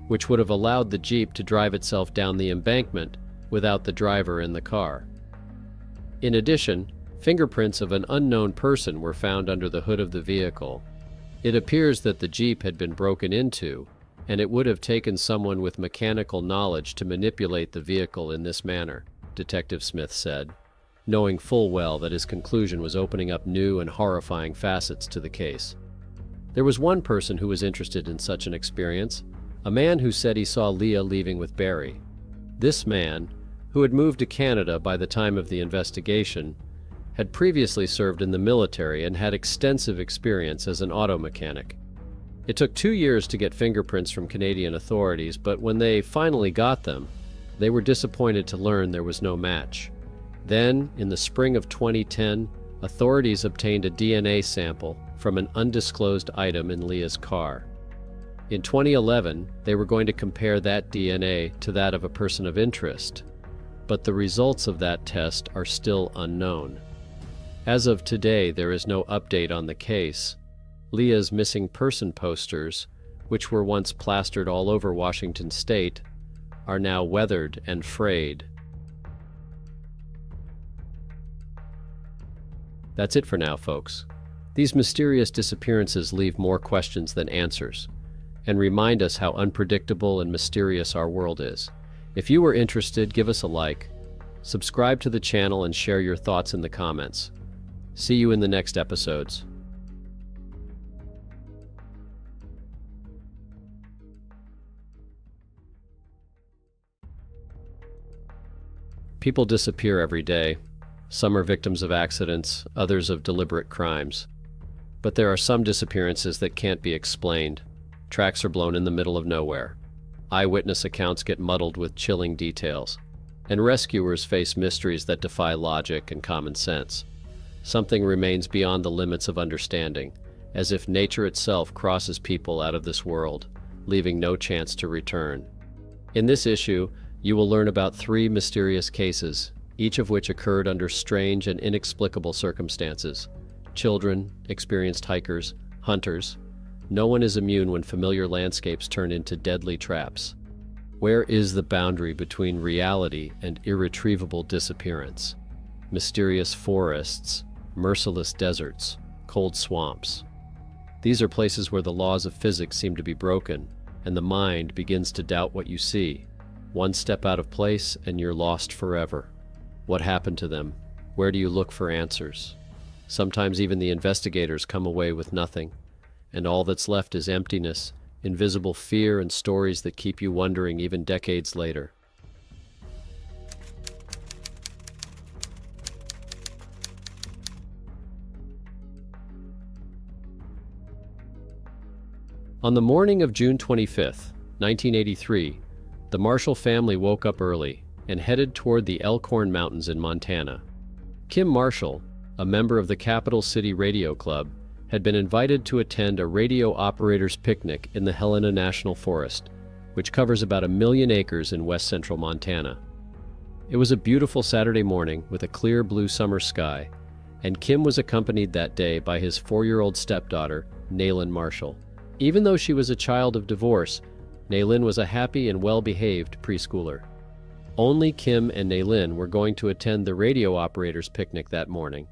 which would have allowed the Jeep to drive itself down the embankment without the driver in the car. In addition, fingerprints of an unknown person were found under the hood of the vehicle. It appears that the Jeep had been broken into, and it would have taken someone with mechanical knowledge to manipulate the vehicle in this manner, Detective Smith said, knowing full well that his conclusion was opening up new and horrifying facets to the case. There was one person who was interested in such an experience, a man who said he saw Leah leaving with Barry. This man, who had moved to Canada by the time of the investigation, had previously served in the military and had extensive experience as an auto mechanic. It took 2 years to get fingerprints from Canadian authorities, but when they finally got them, they were disappointed to learn there was no match. Then, in the spring of 2010, authorities obtained a DNA sample from an undisclosed item in Leah's car. In 2011, they were going to compare that DNA to that of a person of interest, but the results of that test are still unknown. As of today, there is no update on the case. Leah's missing person posters, which were once plastered all over Washington state, are now weathered and frayed. That's it for now, folks. These mysterious disappearances leave more questions than answers, and remind us how unpredictable and mysterious our world is. If you were interested, give us a like, subscribe to the channel, and share your thoughts in the comments. See you in the next episodes. People disappear every day. Some are victims of accidents, others of deliberate crimes. But there are some disappearances that can't be explained. Tracks are blown in the middle of nowhere. Eyewitness accounts get muddled with chilling details. And rescuers face mysteries that defy logic and common sense. Something remains beyond the limits of understanding, as if nature itself crosses people out of this world, leaving no chance to return. In this issue, you will learn about 3 mysterious cases, each of which occurred under strange and inexplicable circumstances. Children, experienced hikers, hunters. No one is immune when familiar landscapes turn into deadly traps. Where is the boundary between reality and irretrievable disappearance? Mysterious forests, merciless deserts, cold swamps. These are places where the laws of physics seem to be broken, and the mind begins to doubt what you see. One step out of place and you're lost forever. What happened to them? Where do you look for answers? Sometimes even the investigators come away with nothing, and all that's left is emptiness, invisible fear, and stories that keep you wondering even decades later. On the morning of June 25, 1983, the Marshall family woke up early and headed toward the Elkhorn Mountains in Montana. Kim Marshall, a member of the Capital City Radio Club, had been invited to attend a radio operator's picnic in the Helena National Forest, which covers about 1 million acres in west central Montana. It was a beautiful Saturday morning with a clear blue summer sky, and Kim was accompanied that day by his 4-year-old stepdaughter, Naylin Marshall. Even though she was a child of divorce, Naylin was a happy and well-behaved preschooler. Only Kim and Naylin were going to attend the radio operator's picnic that morning.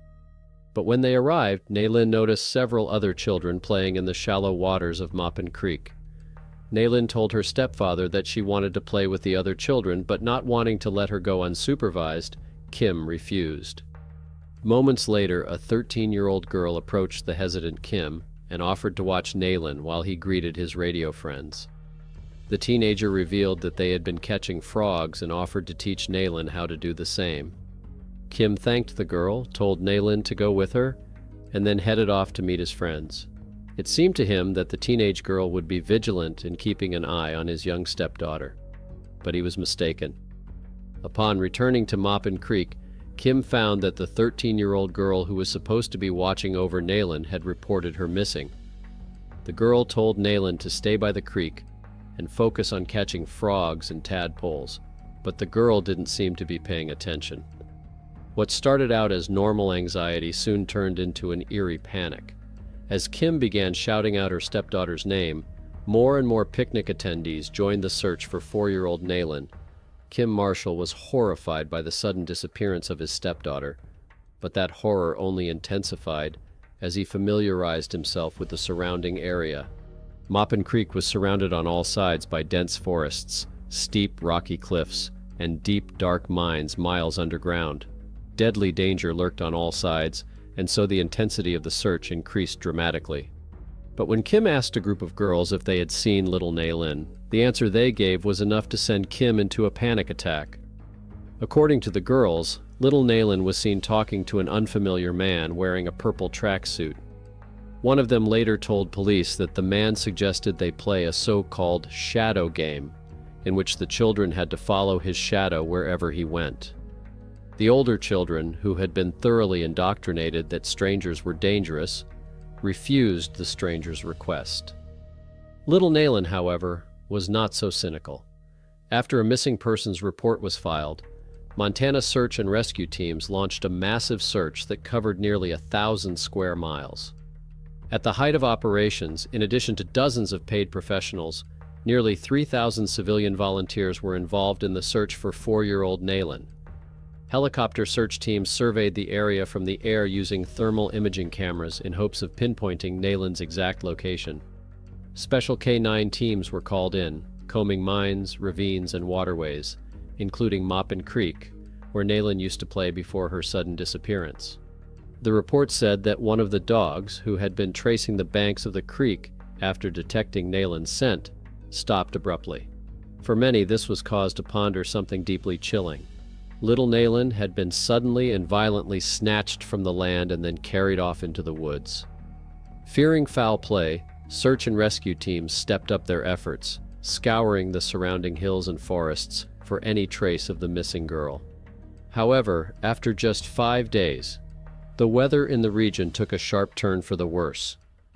But when they arrived, Naylin noticed several other children playing in the shallow waters of Maupin Creek. Naylin told her stepfather that she wanted to play with the other children, but not wanting to let her go unsupervised, Kim refused. Moments later, a 13-year-old girl approached the hesitant Kim and offered to watch Naylin while he greeted his radio friends. The teenager revealed that they had been catching frogs and offered to teach Naylin how to do the same. Kim thanked the girl, told Naylin to go with her, and then headed off to meet his friends. It seemed to him that the teenage girl would be vigilant in keeping an eye on his young stepdaughter, but he was mistaken. Upon returning to Maupin Creek, Kim found that the 13-year-old girl who was supposed to be watching over Naylin had reported her missing. The girl told Naylin to stay by the creek and focus on catching frogs and tadpoles, but the girl didn't seem to be paying attention. What started out as normal anxiety soon turned into an eerie panic. As Kim began shouting out her stepdaughter's name, more and more picnic attendees joined the search for 4-year-old Naylin. Kim Marshall was horrified by the sudden disappearance of his stepdaughter, but that horror only intensified as he familiarized himself with the surrounding area. Maupin Creek was surrounded on all sides by dense forests, steep, rocky cliffs, and deep, dark mines miles underground. Deadly danger lurked on all sides, and so the intensity of the search increased dramatically. But when Kim asked a group of girls if they had seen little Naylin, the answer they gave was enough to send Kim into a panic attack. According to the girls, little Naylin was seen talking to an unfamiliar man wearing a purple tracksuit. One of them later told police that the man suggested they play a so-called shadow game, in which the children had to follow his shadow wherever he went. The older children, who had been thoroughly indoctrinated that strangers were dangerous, refused the stranger's request. Little Naylin, however, was not so cynical. After a missing persons report was filed, Montana search and rescue teams launched a massive search that covered nearly 1,000 square miles. At the height of operations, in addition to dozens of paid professionals, nearly 3,000 civilian volunteers were involved in the search for 4-year-old Naylin. Helicopter search teams surveyed the area from the air using thermal imaging cameras in hopes of pinpointing Naylin's exact location. Special K-9 teams were called in, combing mines, ravines, and waterways, including Maupin Creek, where Naylin used to play before her sudden disappearance. The report said that one of the dogs, who had been tracing the banks of the creek after detecting Naylin's scent, stopped abruptly. For many, this was cause to ponder something deeply chilling. Little Naylin had been suddenly and violently snatched from the land and then carried off into the woods. Fearing foul play, search and rescue teams stepped up their efforts, scouring the surrounding hills and forests for any trace of the missing girl. However, after just 5 days, the weather in the region took a sharp turn for the worse,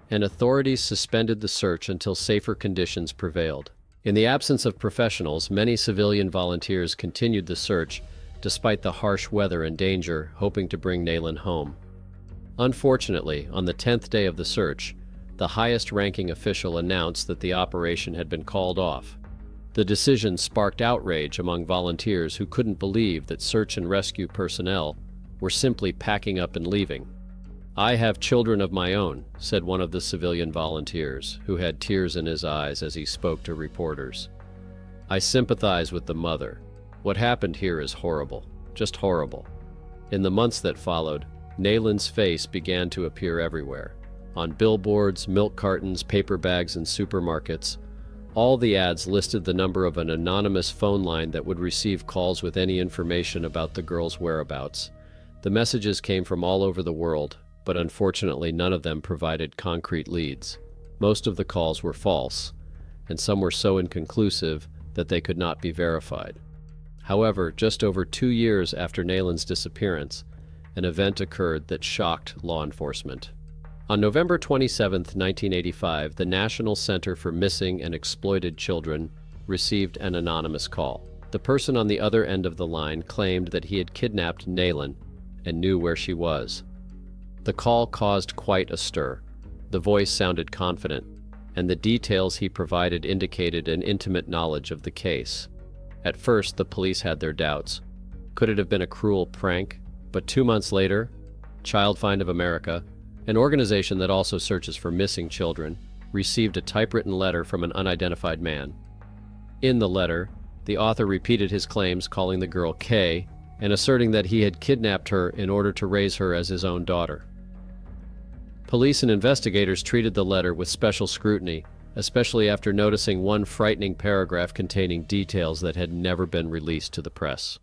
and authorities suspended the search until safer conditions prevailed. In the absence of professionals, many civilian volunteers continued the search despite the harsh weather and danger, hoping to bring Naylin home. Unfortunately, on the 10th day of the search, the highest-ranking official announced that the operation had been called off. The decision sparked outrage among volunteers who couldn't believe that search and rescue personnel were simply packing up and leaving. "I have children of my own," said one of the civilian volunteers, who had tears in his eyes as he spoke to reporters. "I sympathize with the mother. What happened here is horrible, just horrible." In the months that followed, Naylin's face began to appear everywhere. On billboards, milk cartons, paper bags, and supermarkets. All the ads listed the number of an anonymous phone line that would receive calls with any information about the girl's whereabouts. The messages came from all over the world, but unfortunately none of them provided concrete leads. Most of the calls were false, and some were so inconclusive that they could not be verified. However, just over 2 years after Naylin's disappearance, an event occurred that shocked law enforcement. On November 27, 1985, the National Center for Missing and Exploited Children received an anonymous call. The person on the other end of the line claimed that he had kidnapped Naylin and knew where she was. The call caused quite a stir. The voice sounded confident, and the details he provided indicated an intimate knowledge of the case. At first, the police had their doubts. Could it have been a cruel prank? But 2 months later, Child Find of America, an organization that also searches for missing children, received a typewritten letter from an unidentified man. In the letter, the author repeated his claims, calling the girl Kay, and asserting that he had kidnapped her in order to raise her as his own daughter. Police and investigators treated the letter with special scrutiny, especially after noticing one frightening paragraph containing details that had never been released to the press.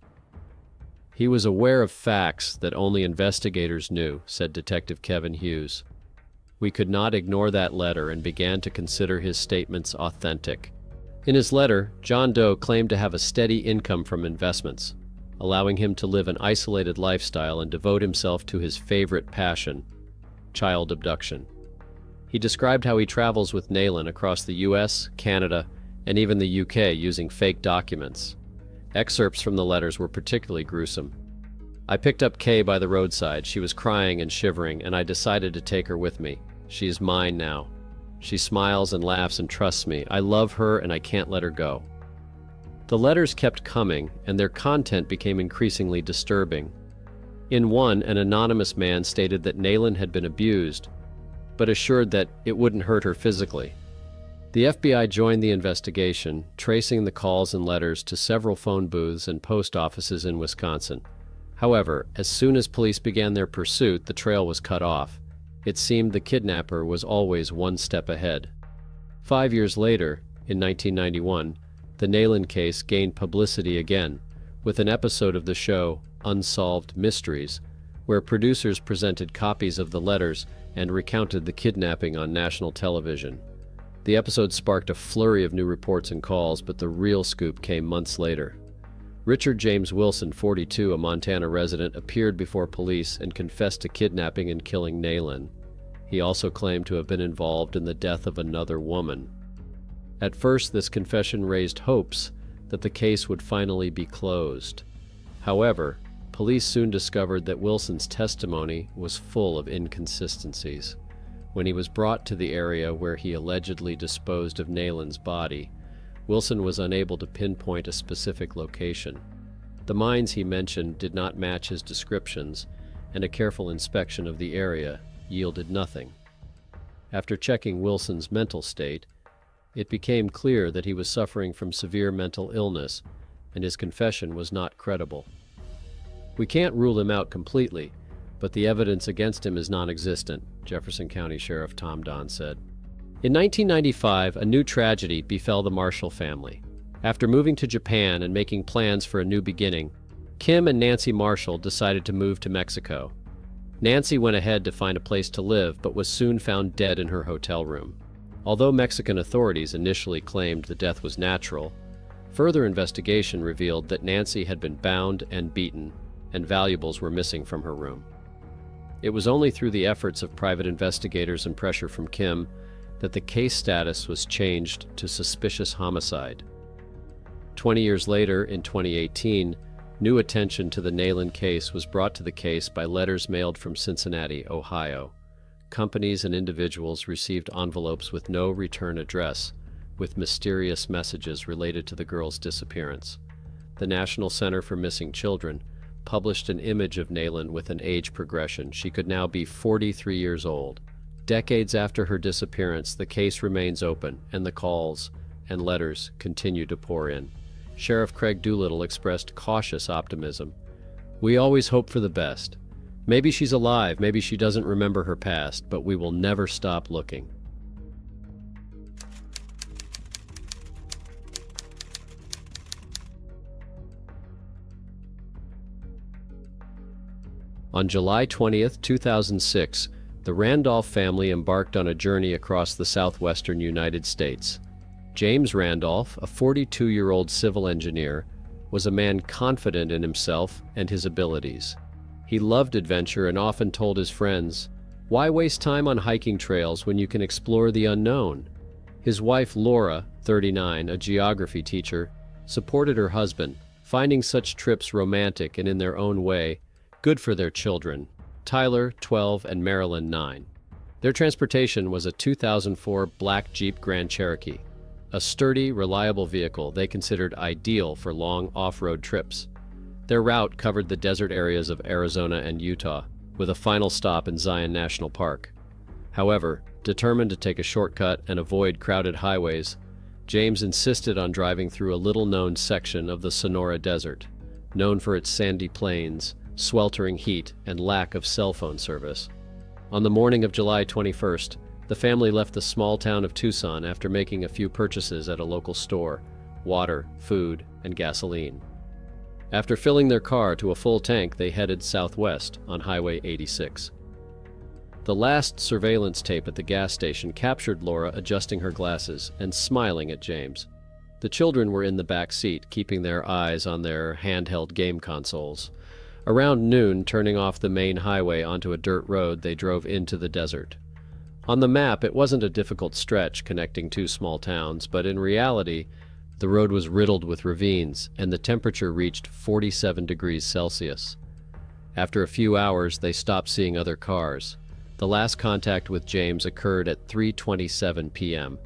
"He was aware of facts that only investigators knew," said Detective Kevin Hughes. "We could not ignore that letter and began to consider his statements authentic." In his letter, John Doe claimed to have a steady income from investments, allowing him to live an isolated lifestyle and devote himself to his favorite passion, child abduction. He described how he travels with Naylin across the US, Canada, and even the UK using fake documents. Excerpts from the letters were particularly gruesome. "I picked up Kay by the roadside. She was crying and shivering, and I decided to take her with me. She is mine now. She smiles and laughs and trusts me. I love her and I can't let her go." The letters kept coming, and their content became increasingly disturbing. In one, an anonymous man stated that Naylin had been abused, but assured that it wouldn't hurt her physically. The FBI joined the investigation, tracing the calls and letters to several phone booths and post offices in Wisconsin. However, as soon as police began their pursuit, the trail was cut off. It seemed the kidnapper was always one step ahead. 5 years later, in 1991, the Nayland case gained publicity again, with an episode of the show Unsolved Mysteries, where producers presented copies of the letters and recounted the kidnapping on national television. The episode sparked a flurry of new reports and calls, but the real scoop came months later. Richard James Wilson, 42, a Montana resident, appeared before police and confessed to kidnapping and killing Nayland. He also claimed to have been involved in the death of another woman. At first, this confession raised hopes that the case would finally be closed. However, police soon discovered that Wilson's testimony was full of inconsistencies. When he was brought to the area where he allegedly disposed of Nayland's body, Wilson was unable to pinpoint a specific location. The mines he mentioned did not match his descriptions, and a careful inspection of the area yielded nothing. After checking Wilson's mental state, it became clear that he was suffering from severe mental illness, and his confession was not credible. "We can't rule him out completely, but the evidence against him is non-existent," Jefferson County Sheriff Tom Don said. In 1995, a new tragedy befell the Marshall family. After moving to Japan and making plans for a new beginning, Kim and Nancy Marshall decided to move to Mexico. Nancy went ahead to find a place to live, but was soon found dead in her hotel room. Although Mexican authorities initially claimed the death was natural, further investigation revealed that Nancy had been bound and beaten, and valuables were missing from her room. It was only through the efforts of private investigators and pressure from Kim that the case status was changed to suspicious homicide. 20 years later, in 2018, new attention to the Nayland case was brought to the case by letters mailed from Cincinnati, Ohio. Companies and individuals received envelopes with no return address, with mysterious messages related to the girl's disappearance. The National Center for Missing Children published an image of Nayland with an age progression. She could now be 43 years old. Decades after her disappearance, the case remains open, and the calls and letters continue to pour in. Sheriff Craig Doolittle expressed cautious optimism. "We always hope for the best. Maybe she's alive, maybe she doesn't remember her past, but we will never stop looking." On July 20th, 2006, the Randolph family embarked on a journey across the southwestern United States. James Randolph, a 42-year-old civil engineer, was a man confident in himself and his abilities. He loved adventure and often told his friends, "Why waste time on hiking trails when you can explore the unknown?" His wife, Laura, 39, a geography teacher, supported her husband, finding such trips romantic and in their own way good for their children, Tyler, 12, and Marilyn, 9. Their transportation was a 2004 black Jeep Grand Cherokee, a sturdy, reliable vehicle they considered ideal for long off-road trips. Their route covered the desert areas of Arizona and Utah, with a final stop in Zion National Park. However, determined to take a shortcut and avoid crowded highways, James insisted on driving through a little-known section of the Sonora Desert, known for its sandy plains, sweltering heat, and lack of cell phone service. On the morning of July 21st, the family left the small town of Tucson after making a few purchases at a local store: water, food, and gasoline. After filling their car to a full tank, they headed southwest on Highway 86. The last surveillance tape at the gas station captured Laura adjusting her glasses and smiling at James. The children were in the back seat, keeping their eyes on their handheld game consoles. Around noon, turning off the main highway onto a dirt road, they drove into the desert. On the map, it wasn't a difficult stretch connecting two small towns, but in reality, the road was riddled with ravines, and the temperature reached 47 degrees Celsius. After a few hours, they stopped seeing other cars. The last contact with James occurred at 3:27 p.m.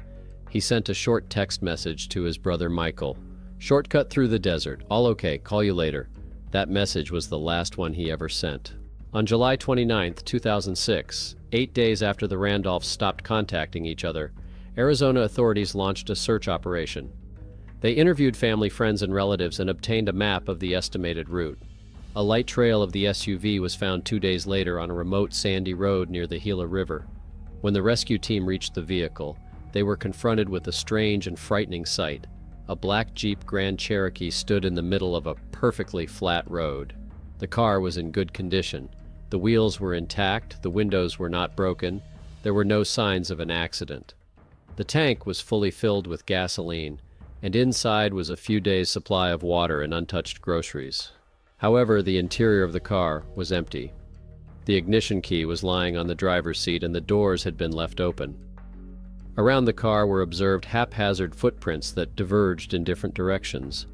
He sent a short text message to his brother Michael. "Shortcut through the desert. All okay. Call you later." That message was the last one he ever sent. On July 29, 2006, 8 days after the Randolphs stopped contacting each other, Arizona authorities launched a search operation. They interviewed family, friends, and relatives and obtained a map of the estimated route. A light trail of the SUV was found 2 days later on a remote sandy road near the Gila River. When the rescue team reached the vehicle, they were confronted with a strange and frightening sight. A black Jeep Grand Cherokee stood in the middle of a perfectly flat road. The car was in good condition. The wheels were intact, the windows were not broken, there were no signs of an accident. The tank was fully filled with gasoline, and inside was a few days' supply of water and untouched groceries. However, the interior of the car was empty. The ignition key was lying on the driver's seat and the doors had been left open. Around the car were observed haphazard footprints that diverged in different directions.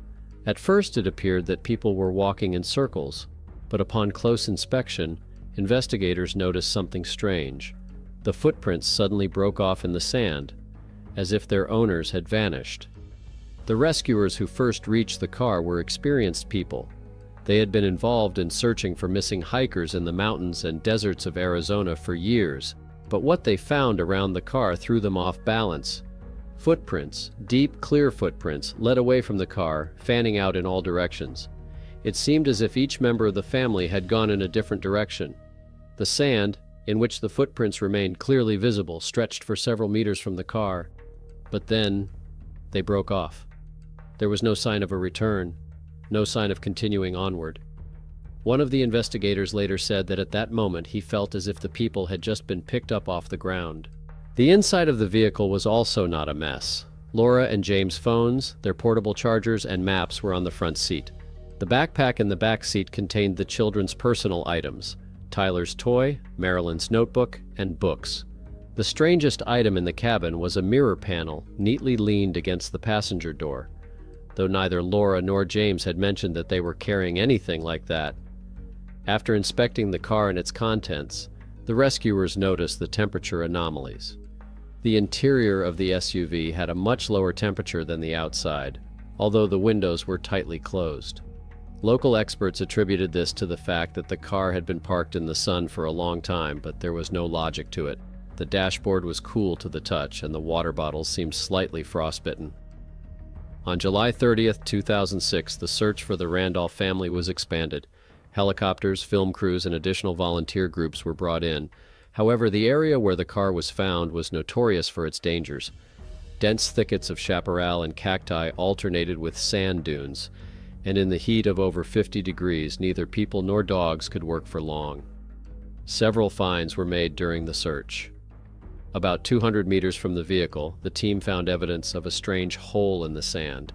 At first it appeared that people were walking in circles, but upon close inspection, investigators noticed something strange. The footprints suddenly broke off in the sand, as if their owners had vanished. The rescuers who first reached the car were experienced people. They had been involved in searching for missing hikers in the mountains and deserts of Arizona for years, but what they found around the car threw them off balance. Footprints, deep, clear footprints, led away from the car, fanning out in all directions. It seemed as if each member of the family had gone in a different direction. The sand, in which the footprints remained clearly visible, stretched for several meters from the car, but then they broke off. There was no sign of a return, no sign of continuing onward. One of the investigators later said that at that moment he felt as if the people had just been picked up off the ground. The inside of the vehicle was also not a mess. Laura and James' phones, their portable chargers, and maps were on the front seat. The backpack in the back seat contained the children's personal items: Tyler's toy, Marilyn's notebook, and books. The strangest item in the cabin was a mirror panel neatly leaned against the passenger door, though neither Laura nor James had mentioned that they were carrying anything like that. After inspecting the car and its contents, the rescuers noticed the temperature anomalies. The interior of the SUV had a much lower temperature than the outside, although the windows were tightly closed. Local experts attributed this to the fact that the car had been parked in the sun for a long time, but there was no logic to it. The dashboard was cool to the touch, and the water bottles seemed slightly frostbitten. On July 30th, 2006, the search for the Randolph family was expanded. Helicopters, film crews, and additional volunteer groups were brought in. However, the area where the car was found was notorious for its dangers. Dense thickets of chaparral and cacti alternated with sand dunes, and in the heat of over 50 degrees, neither people nor dogs could work for long. Several finds were made during the search. About 200 meters from the vehicle, the team found evidence of a strange hole in the sand.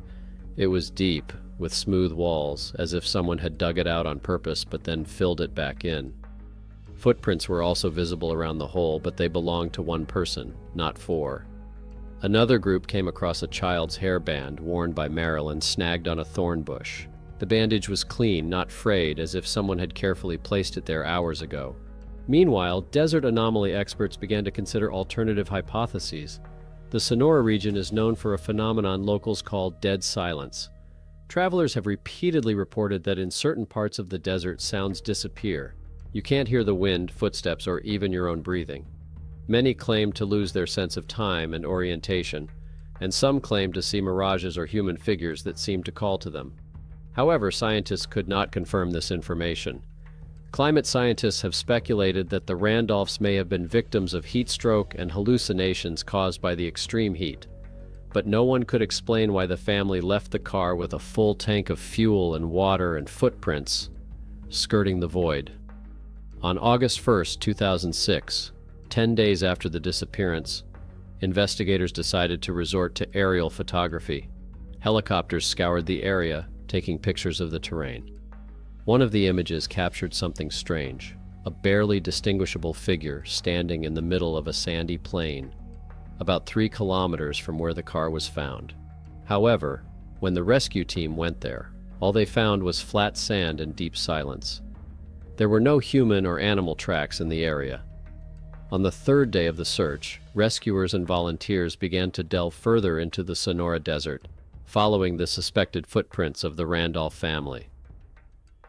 It was deep, with smooth walls, as if someone had dug it out on purpose but then filled it back in. Footprints were also visible around the hole, but they belonged to one person, not four. Another group came across a child's hairband worn by Marilyn snagged on a thorn bush. The bandage was clean, not frayed, as if someone had carefully placed it there hours ago. Meanwhile, desert anomaly experts began to consider alternative hypotheses. The Sonora region is known for a phenomenon locals call dead silence. Travelers have repeatedly reported that in certain parts of the desert, sounds disappear. You can't hear the wind, footsteps, or even your own breathing. Many claim to lose their sense of time and orientation, and some claim to see mirages or human figures that seem to call to them. However, scientists could not confirm this information. Climate scientists have speculated that the Randolphs may have been victims of heat stroke and hallucinations caused by the extreme heat. But no one could explain why the family left the car with a full tank of fuel and water and footprints skirting the void. On August 1st, 2006, 10 days after the disappearance, investigators decided to resort to aerial photography. Helicopters scoured the area, taking pictures of the terrain. One of the images captured something strange: a barely distinguishable figure standing in the middle of a sandy plain, about 3 kilometers from where the car was found. However, when the rescue team went there, all they found was flat sand and deep silence. There were no human or animal tracks in the area. On the 3rd day of the search, rescuers and volunteers began to delve further into the Sonora Desert, following the suspected footprints of the Randolph family.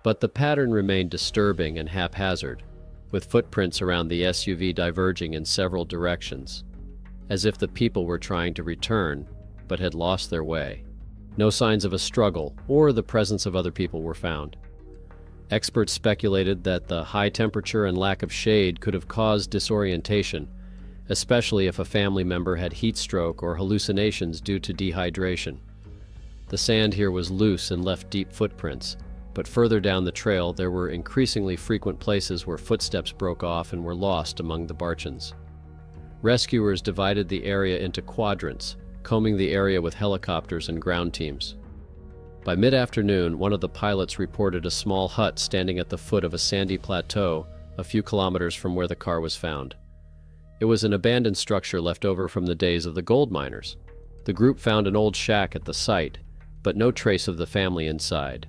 But the pattern remained disturbing and haphazard. with footprints around the SUV diverging in several directions, as if the people were trying to return, but had lost their way. No signs of a struggle or the presence of other people were found. Experts speculated that the high temperature and lack of shade could have caused disorientation, especially if a family member had heat stroke or hallucinations due to dehydration. The sand here was loose and left deep footprints, but further down the trail there were increasingly frequent places where footsteps broke off and were lost among the barchans. Rescuers divided the area into quadrants, combing the area with helicopters and ground teams. By mid-afternoon, one of the pilots reported a small hut standing at the foot of a sandy plateau a few kilometers from where the car was found. It was an abandoned structure left over from the days of the gold miners. The group found an old shack at the site, but no trace of the family inside.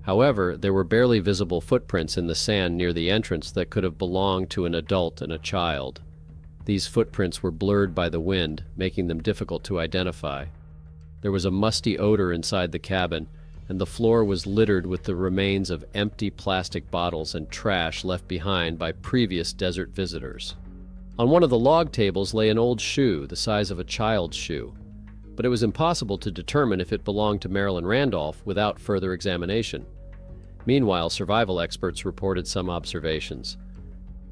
However, there were barely visible footprints in the sand near the entrance that could have belonged to an adult and a child. These footprints were blurred by the wind, making them difficult to identify. There was a musty odor inside the cabin, and the floor was littered with the remains of empty plastic bottles and trash left behind by previous desert visitors. On one of the log tables lay an old shoe, the size of a child's shoe, but it was impossible to determine if it belonged to Marilyn Randolph without further examination. Meanwhile, survival experts reported some observations.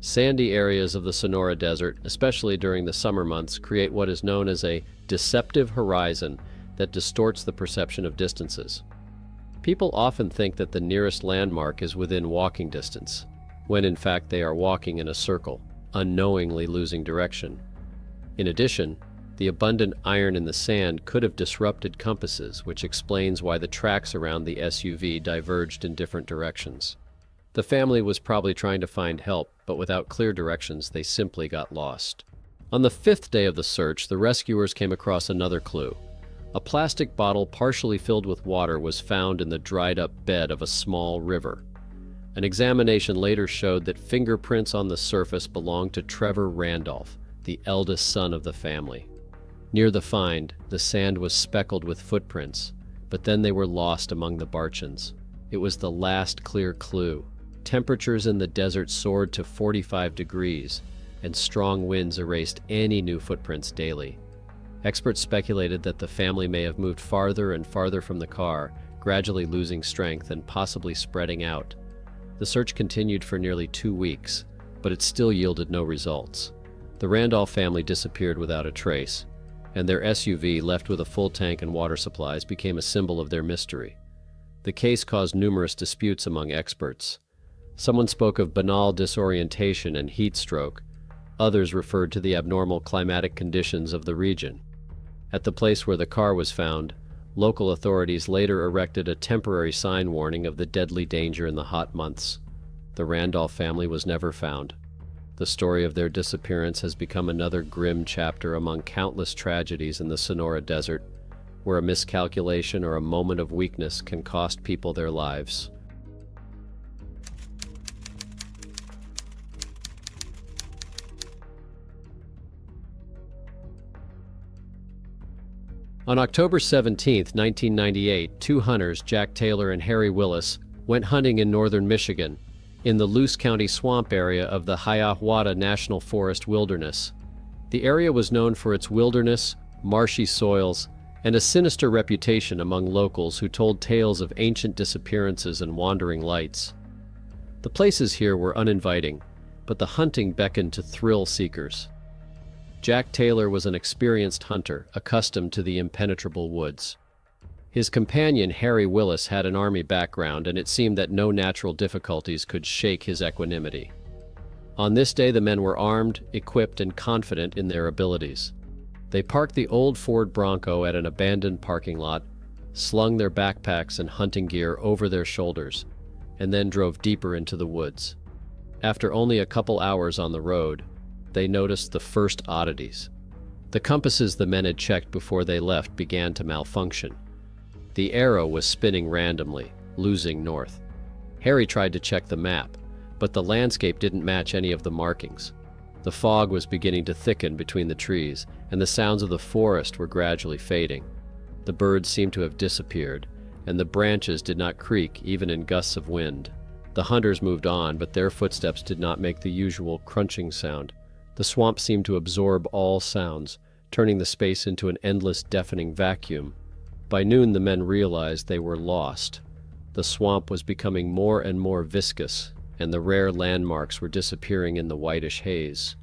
Sandy areas of the Sonora Desert, especially during the summer months, create what is known as a deceptive horizon that distorts the perception of distances. People often think that the nearest landmark is within walking distance, when in fact they are walking in a circle, unknowingly losing direction. In addition, the abundant iron in the sand could have disrupted compasses, which explains why the tracks around the SUV diverged in different directions. The family was probably trying to find help, but without clear directions, they simply got lost. On the 5th day of the search, the rescuers came across another clue. A plastic bottle partially filled with water was found in the dried-up bed of a small river. An examination later showed that fingerprints on the surface belonged to Trevor Randolph, the eldest son of the family. Near the find, the sand was speckled with footprints, but then they were lost among the barchans. It was the last clear clue. Temperatures in the desert soared to 45 degrees, and strong winds erased any new footprints daily. Experts speculated that the family may have moved farther and farther from the car, gradually losing strength and possibly spreading out. The search continued for nearly 2 weeks, but it still yielded no results. The Randolph family disappeared without a trace, and their SUV, left with a full tank and water supplies, became a symbol of their mystery. The case caused numerous disputes among experts. Someone spoke of banal disorientation and heat stroke. Others referred to the abnormal climatic conditions of the region. At the place where the car was found, local authorities later erected a temporary sign warning of the deadly danger in the hot months. The Randolph family was never found. The story of their disappearance has become another grim chapter among countless tragedies in the Sonora Desert, where a miscalculation or a moment of weakness can cost people their lives. On October 17, 1998, 2 hunters, Jack Taylor and Harry Willis, went hunting in northern Michigan, in the Luce County swamp area of the Hiawatha National Forest wilderness. The area was known for its wilderness, marshy soils, and a sinister reputation among locals who told tales of ancient disappearances and wandering lights. The places here were uninviting, but the hunting beckoned to thrill seekers. Jack Taylor was an experienced hunter, accustomed to the impenetrable woods. His companion, Harry Willis, had an army background, and it seemed that no natural difficulties could shake his equanimity. On this day, the men were armed, equipped, and confident in their abilities. They parked the old Ford Bronco at an abandoned parking lot, slung their backpacks and hunting gear over their shoulders, and then drove deeper into the woods. After only a couple hours on the road, they noticed the first oddities. The compasses the men had checked before they left began to malfunction. The arrow was spinning randomly, losing north. Harry tried to check the map, but the landscape didn't match any of the markings. The fog was beginning to thicken between the trees, and the sounds of the forest were gradually fading. The birds seemed to have disappeared, and the branches did not creak even in gusts of wind. The hunters moved on, but their footsteps did not make the usual crunching sound. The swamp seemed to absorb all sounds, turning the space into an endless, deafening vacuum. By noon, the men realized they were lost. The swamp was becoming more and more viscous, and the rare landmarks were disappearing in the whitish haze.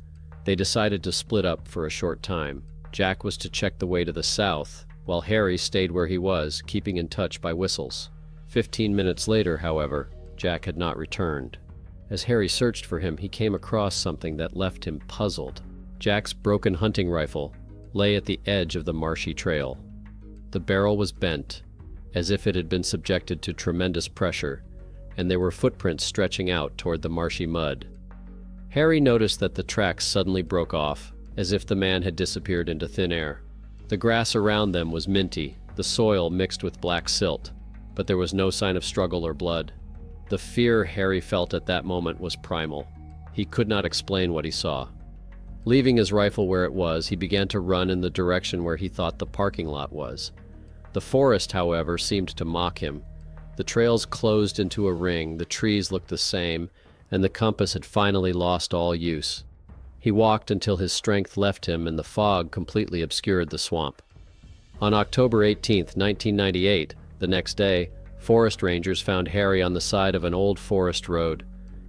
They decided to split up for a short time. Jack was to check the way to the south, while Harry stayed where he was, keeping in touch by whistles. 15 minutes later, however, Jack had not returned. As Harry searched for him, he came across something that left him puzzled. Jack's broken hunting rifle lay at the edge of the marshy trail. The barrel was bent, as if it had been subjected to tremendous pressure, and there were footprints stretching out toward the marshy mud. Harry noticed that the tracks suddenly broke off, as if the man had disappeared into thin air. The grass around them was minty, the soil mixed with black silt, but there was no sign of struggle or blood. The fear Harry felt at that moment was primal. He could not explain what he saw. Leaving his rifle where it was, he began to run in the direction where he thought the parking lot was. The forest, however, seemed to mock him. The trails closed into a ring, the trees looked the same, and the compass had finally lost all use. He walked until his strength left him and the fog completely obscured the swamp. On October 18, 1998, the next day, forest rangers found Harry on the side of an old forest road.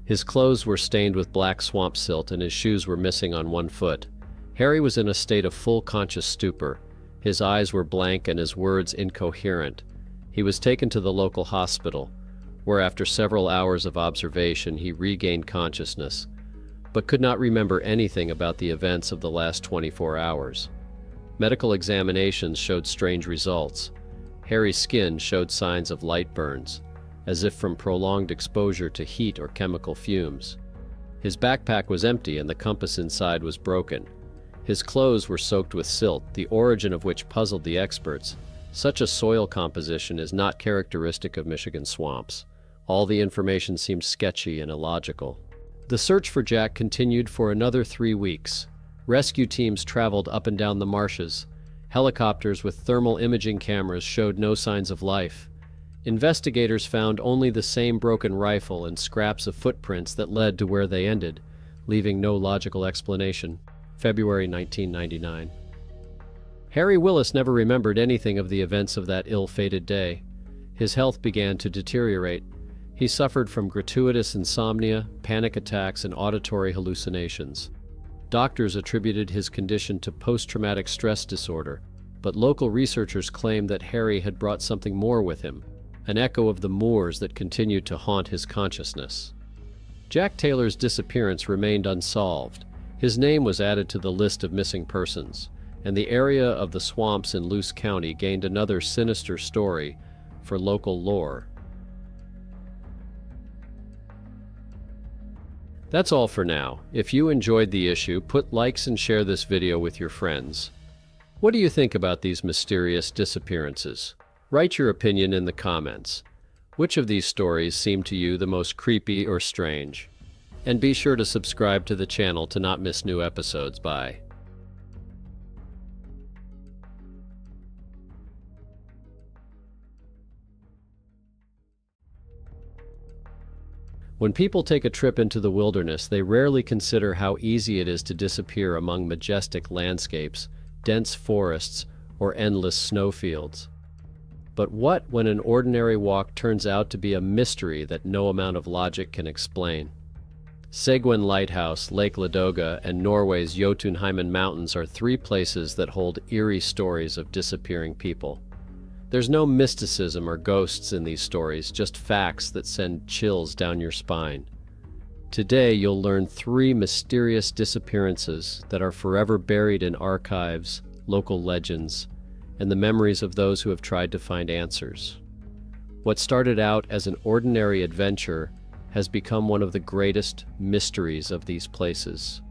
His clothes were stained with black swamp silt and his shoes were missing on one foot. Harry was in a state of full conscious stupor. His eyes were blank and his words incoherent. He was taken to the local hospital, where after several hours of observation he regained consciousness, but could not remember anything about the events of the last 24 hours. Medical examinations showed strange results. Harry's skin showed signs of light burns, as if from prolonged exposure to heat or chemical fumes. His backpack was empty and the compass inside was broken. His clothes were soaked with silt, the origin of which puzzled the experts. Such a soil composition is not characteristic of Michigan swamps. All the information seemed sketchy and illogical. The search for Jack continued for another 3 weeks. Rescue teams traveled up and down the marshes. Helicopters with thermal imaging cameras showed no signs of life. Investigators found only the same broken rifle and scraps of footprints that led to where they ended, leaving no logical explanation. February 1999. Harry Willis never remembered anything of the events of that ill-fated day. His health began to deteriorate. He suffered from gratuitous insomnia, panic attacks, and auditory hallucinations. Doctors attributed his condition to post-traumatic stress disorder, but local researchers claimed that Harry had brought something more with him, an echo of the moors that continued to haunt his consciousness. Jack Taylor's disappearance remained unsolved. His name was added to the list of missing persons, and the area of the swamps in Luce County gained another sinister story for local lore. That's all for now. If you enjoyed the issue, put likes and share this video with your friends. What do you think about these mysterious disappearances? Write your opinion in the comments. Which of these stories seem to you the most creepy or strange? And be sure to subscribe to the channel to not miss new episodes. Bye. When people take a trip into the wilderness, they rarely consider how easy it is to disappear among majestic landscapes, dense forests, or endless snowfields. But what when an ordinary walk turns out to be a mystery that no amount of logic can explain? Seguin Lighthouse, Lake Ladoga, and Norway's Jotunheimen Mountains are 3 places that hold eerie stories of disappearing people. There's no mysticism or ghosts in these stories, just facts that send chills down your spine. Today, you'll learn 3 mysterious disappearances that are forever buried in archives, local legends, and the memories of those who have tried to find answers. What started out as an ordinary adventure has become one of the greatest mysteries of these places.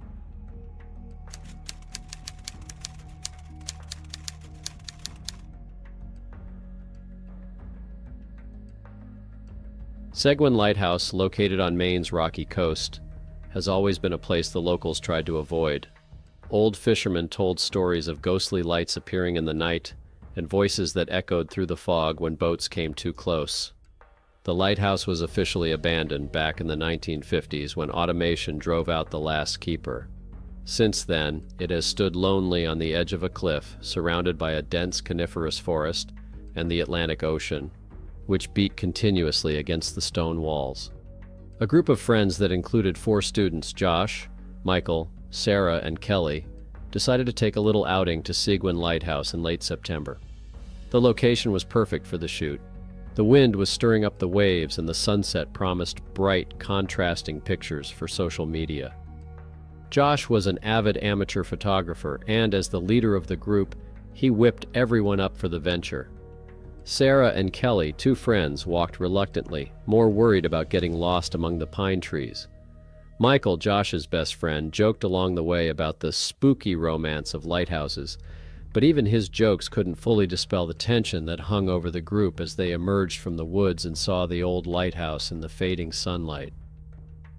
Seguin Lighthouse, located on Maine's rocky coast, has always been a place the locals tried to avoid. Old fishermen told stories of ghostly lights appearing in the night and voices that echoed through the fog when boats came too close. The lighthouse was officially abandoned back in the 1950s when automation drove out the last keeper. Since then, it has stood lonely on the edge of a cliff, surrounded by a dense coniferous forest and the Atlantic Ocean, which beat continuously against the stone walls. A group of friends that included 4 students, Josh, Michael, Sarah, and Kelly, decided to take a little outing to Seguin Lighthouse in late September. The location was perfect for the shoot. The wind was stirring up the waves and the sunset promised bright, contrasting pictures for social media. Josh was an avid amateur photographer, and as the leader of the group, he whipped everyone up for the venture. Sarah and Kelly, 2 friends, walked reluctantly, more worried about getting lost among the pine trees. Michael, Josh's best friend, joked along the way about the spooky romance of lighthouses, but even his jokes couldn't fully dispel the tension that hung over the group as they emerged from the woods and saw the old lighthouse in the fading sunlight.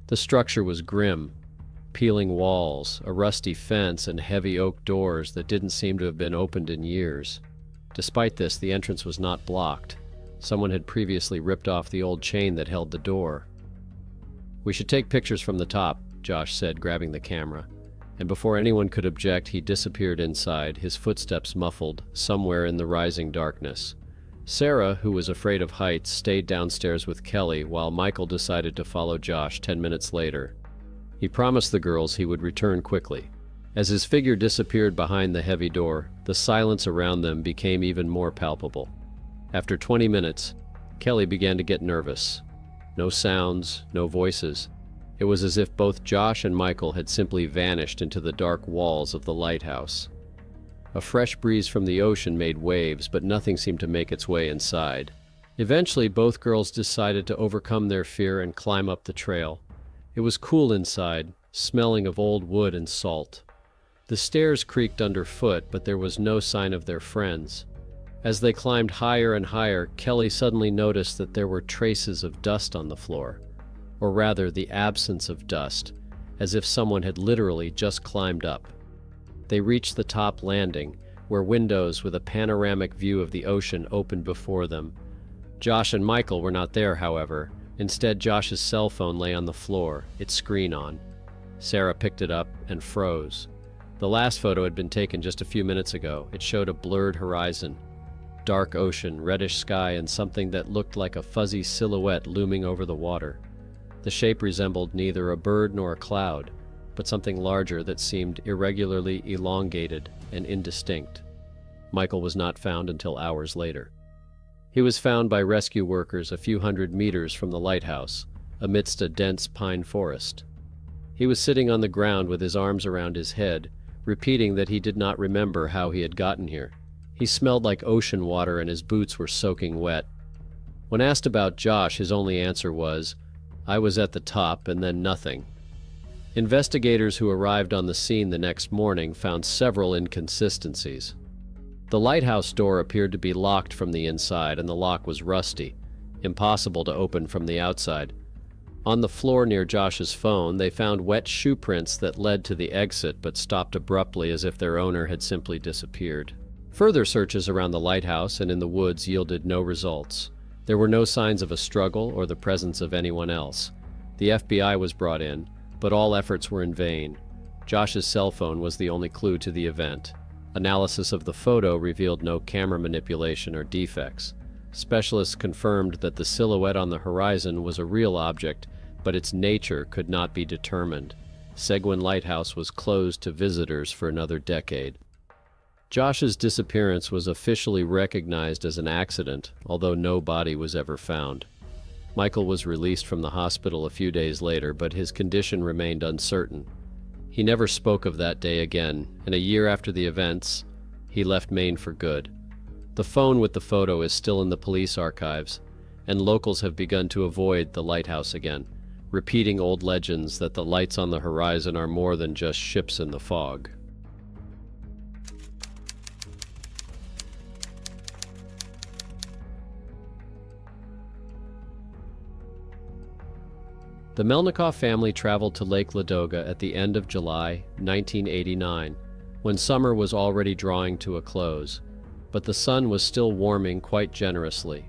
The structure was grim. Peeling walls, a rusty fence, and heavy oak doors that didn't seem to have been opened in years. Despite this, the entrance was not blocked. Someone had previously ripped off the old chain that held the door. "We should take pictures from the top," Josh said, grabbing the camera. And before anyone could object, he disappeared inside, his footsteps muffled, somewhere in the rising darkness. Sarah, who was afraid of heights, stayed downstairs with Kelly, while Michael decided to follow Josh 10 minutes later. He promised the girls he would return quickly. As his figure disappeared behind the heavy door, the silence around them became even more palpable. After 20 minutes, Kelly began to get nervous. No sounds, no voices. It was as if both Josh and Michael had simply vanished into the dark walls of the lighthouse. A fresh breeze from the ocean made waves, but nothing seemed to make its way inside. Eventually, both girls decided to overcome their fear and climb up the trail. It was cool inside, smelling of old wood and salt. The stairs creaked underfoot, but there was no sign of their friends. As they climbed higher and higher, Kelly suddenly noticed that there were traces of dust on the floor. Or rather, the absence of dust, as if someone had literally just climbed up. They reached the top landing, where windows with a panoramic view of the ocean opened before them. Josh and Michael were not there, however. Instead, Josh's cell phone lay on the floor, its screen on. Sarah picked it up and froze. The last photo had been taken just a few minutes ago. It showed a blurred horizon, dark ocean, reddish sky, and something that looked like a fuzzy silhouette looming over the water. The shape resembled neither a bird nor a cloud, but something larger that seemed irregularly elongated and indistinct. Michael was not found until hours later. He was found by rescue workers a few hundred meters from the lighthouse, amidst a dense pine forest. He was sitting on the ground with his arms around his head, repeating that he did not remember how he had gotten here. He smelled like ocean water and his boots were soaking wet. When asked about Josh, his only answer was, "I was at the top and then nothing." Investigators who arrived on the scene the next morning found several inconsistencies. The lighthouse door appeared to be locked from the inside and the lock was rusty, impossible to open from the outside. On the floor near Josh's phone, they found wet shoe prints that led to the exit but stopped abruptly as if their owner had simply disappeared. Further searches around the lighthouse and in the woods yielded no results. There were no signs of a struggle or the presence of anyone else. The FBI was brought in, but all efforts were in vain. Josh's cell phone was the only clue to the event. Analysis of the photo revealed no camera manipulation or defects. Specialists confirmed that the silhouette on the horizon was a real object, but its nature could not be determined. Seguin Lighthouse was closed to visitors for another decade. Josh's disappearance was officially recognized as an accident, although no body was ever found. Michael was released from the hospital a few days later, but his condition remained uncertain. He never spoke of that day again, and a year after the events, he left Maine for good. The phone with the photo is still in the police archives, and locals have begun to avoid the lighthouse again, repeating old legends that the lights on the horizon are more than just ships in the fog. The Melnikoff family traveled to Lake Ladoga at the end of July 1989, when summer was already drawing to a close, but the sun was still warming quite generously.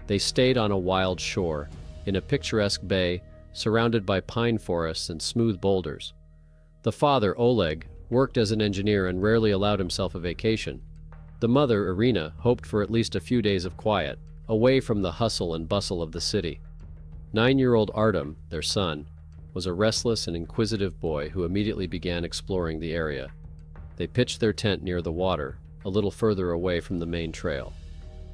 They stayed on a wild shore, in a picturesque bay surrounded by pine forests and smooth boulders. The father, Oleg, worked as an engineer and rarely allowed himself a vacation. The mother, Irina, hoped for at least a few days of quiet, away from the hustle and bustle of the city. 9-year-old Artem, their son, was a restless and inquisitive boy who immediately began exploring the area. They pitched their tent near the water, a little further away from the main trail.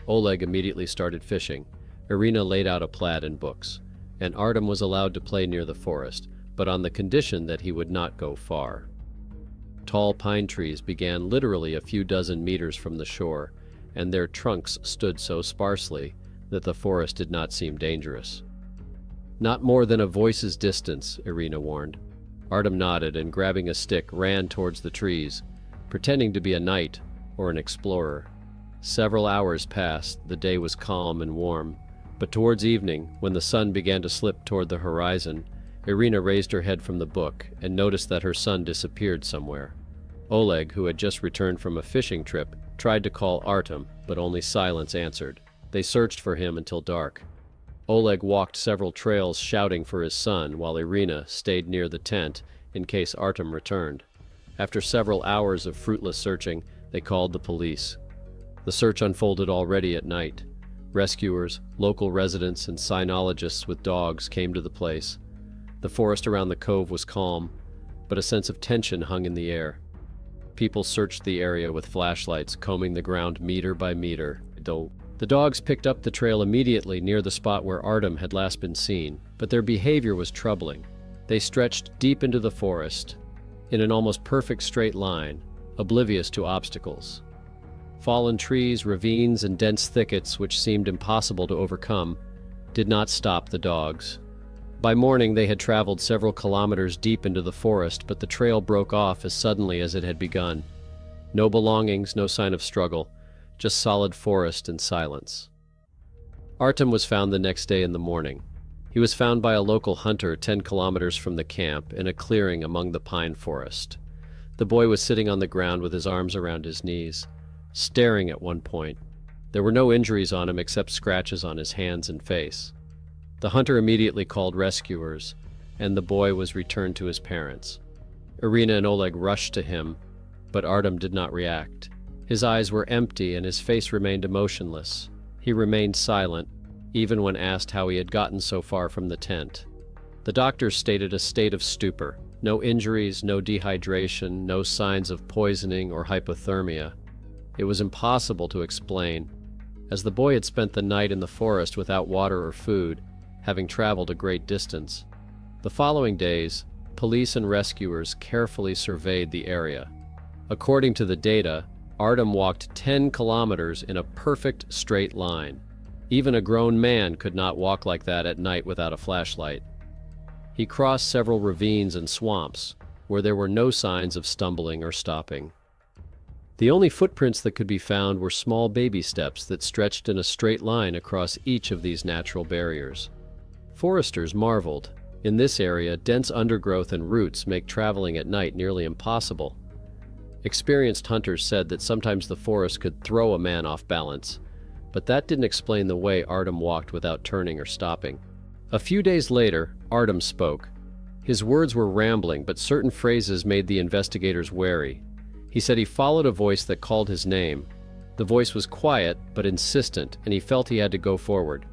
Oleg immediately started fishing. Irina laid out a plaid and books, and Artem was allowed to play near the forest, but on the condition that he would not go far. Tall pine trees began literally a few dozen meters from the shore, and their trunks stood so sparsely that the forest did not seem dangerous. "Not more than a voice's distance," Irina warned. Artem nodded and, grabbing a stick, ran towards the trees, pretending to be a knight or an explorer. Several hours passed. The day was calm and warm, but towards evening, when the sun began to slip toward the horizon, Irina raised her head from the book and noticed that her son disappeared somewhere. Oleg, who had just returned from a fishing trip, tried to call Artem, but only silence answered. They searched for him until dark. Oleg walked several trails shouting for his son, while Irina stayed near the tent in case Artem returned. After several hours of fruitless searching, they called the police. The search unfolded already at night. Rescuers, local residents, and cynologists with dogs came to the place. The forest around the cove was calm, but a sense of tension hung in the air. People searched the area with flashlights, combing the ground meter by meter. The dogs picked up the trail immediately near the spot where Artem had last been seen, but their behavior was troubling. They stretched deep into the forest, in an almost perfect straight line, oblivious to obstacles. Fallen trees, ravines, and dense thickets, which seemed impossible to overcome, did not stop the dogs. By morning, they had traveled several kilometers deep into the forest, but the trail broke off as suddenly as it had begun. No belongings, no sign of struggle, just solid forest and silence. Artem was found the next day in the morning. He was found by a local hunter 10 kilometers from the camp in a clearing among the pine forest. The boy was sitting on the ground with his arms around his knees, staring at one point. There were no injuries on him except scratches on his hands and face. The hunter immediately called rescuers, and the boy was returned to his parents. Irina and Oleg rushed to him, but Artem did not react. His eyes were empty and his face remained emotionless. He remained silent, even when asked how he had gotten so far from the tent. The doctors stated a state of stupor. No injuries, no dehydration, no signs of poisoning or hypothermia. It was impossible to explain, as the boy had spent the night in the forest without water or food, having traveled a great distance. The following days, police and rescuers carefully surveyed the area. According to the data, Artem walked 10 kilometers in a perfect straight line. Even a grown man could not walk like that at night without a flashlight. He crossed several ravines and swamps, where there were no signs of stumbling or stopping. The only footprints that could be found were small baby steps that stretched in a straight line across each of these natural barriers. Foresters marveled. In this area, dense undergrowth and roots make traveling at night nearly impossible. Experienced hunters said that sometimes the forest could throw a man off balance, but that didn't explain the way Artem walked without turning or stopping. A few days later, Artem spoke. His words were rambling, but certain phrases made the investigators wary. He said he followed a voice that called his name. The voice was quiet, but insistent, and he felt he had to go forward.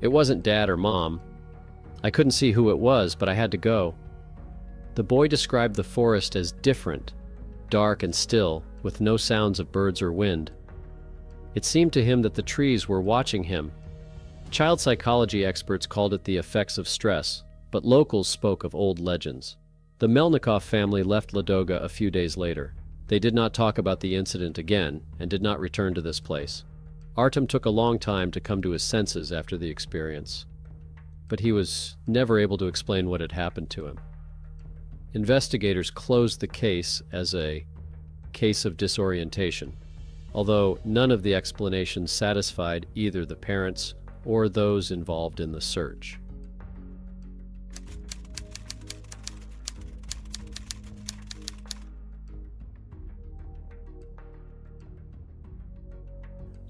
It wasn't Dad or Mom. I couldn't see who it was, but I had to go. The boy described the forest as different, dark and still, with no sounds of birds or wind. It seemed to him that the trees were watching him. Child psychology experts called it the effects of stress, but locals spoke of old legends. The Melnikov family left Ladoga a few days later. They did not talk about the incident again and did not return to this place. Artem took a long time to come to his senses after the experience, but he was never able to explain what had happened to him. Investigators closed the case as a case of disorientation, although none of the explanations satisfied either the parents or those involved in the search.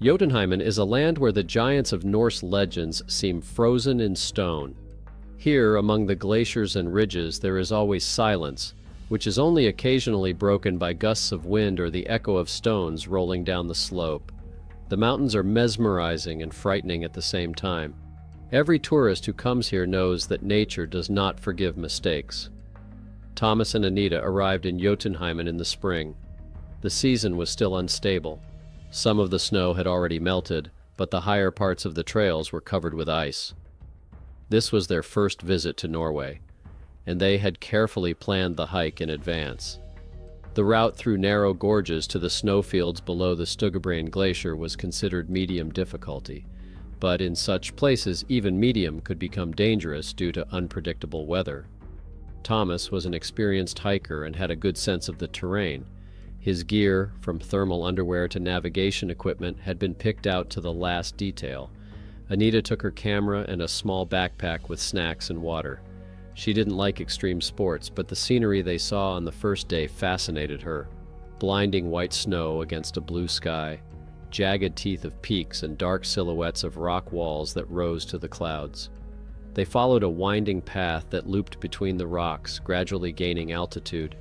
Jotunheimen is a land where the giants of Norse legends seem frozen in stone. Here, among the glaciers and ridges, there is always silence, which is only occasionally broken by gusts of wind or the echo of stones rolling down the slope. The mountains are mesmerizing and frightening at the same time. Every tourist who comes here knows that nature does not forgive mistakes. Thomas and Anita arrived in Jotunheimen in the spring. The season was still unstable. Some of the snow had already melted, but the higher parts of the trails were covered with ice. This was their first visit to Norway, and they had carefully planned the hike in advance. The route through narrow gorges to the snowfields below the Stuggebreen Glacier was considered medium difficulty, but in such places even medium could become dangerous due to unpredictable weather. Thomas was an experienced hiker and had a good sense of the terrain. His gear, from thermal underwear to navigation equipment, had been picked out to the last detail. Anita took her camera and a small backpack with snacks and water. She didn't like extreme sports, but the scenery they saw on the first day fascinated her. Blinding white snow against a blue sky, jagged teeth of peaks and dark silhouettes of rock walls that rose to the clouds. They followed a winding path that looped between the rocks, gradually gaining altitude.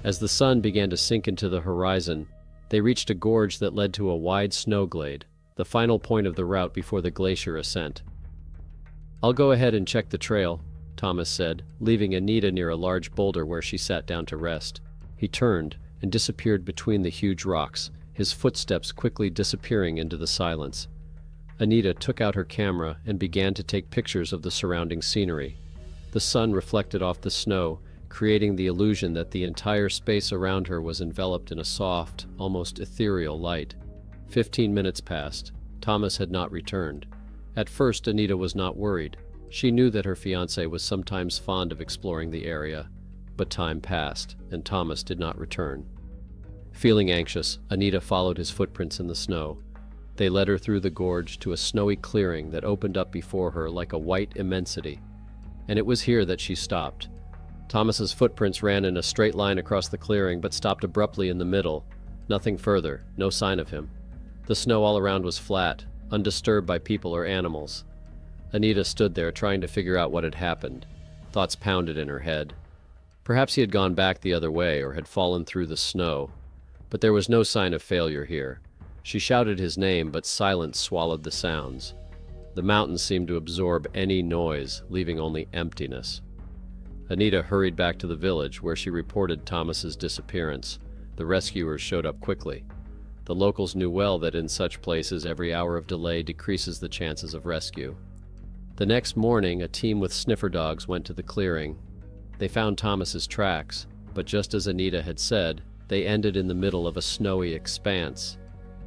As the sun began to sink into the horizon, they reached a gorge that led to a wide snow glade, the final point of the route before the glacier ascent. "I'll go ahead and check the trail," Thomas said, leaving Anita near a large boulder where she sat down to rest. He turned and disappeared between the huge rocks, his footsteps quickly disappearing into the silence. Anita took out her camera and began to take pictures of the surrounding scenery. The sun reflected off the snow, creating the illusion that the entire space around her was enveloped in a soft, almost ethereal light. 15 minutes passed. Thomas had not returned. At first, Anita was not worried. She knew that her fiancé was sometimes fond of exploring the area. But time passed, and Thomas did not return. Feeling anxious, Anita followed his footprints in the snow. They led her through the gorge to a snowy clearing that opened up before her like a white immensity. And it was here that she stopped. Thomas's footprints ran in a straight line across the clearing, but stopped abruptly in the middle. Nothing further, no sign of him. The snow all around was flat, undisturbed by people or animals. Anita stood there trying to figure out what had happened. Thoughts pounded in her head. Perhaps he had gone back the other way or had fallen through the snow. But there was no sign of failure here. She shouted his name, but silence swallowed the sounds. The mountains seemed to absorb any noise, leaving only emptiness. Anita hurried back to the village, where she reported Thomas's disappearance. The rescuers showed up quickly. The locals knew well that in such places every hour of delay decreases the chances of rescue. The next morning, a team with sniffer dogs went to the clearing. They found Thomas's tracks, but just as Anita had said, they ended in the middle of a snowy expanse.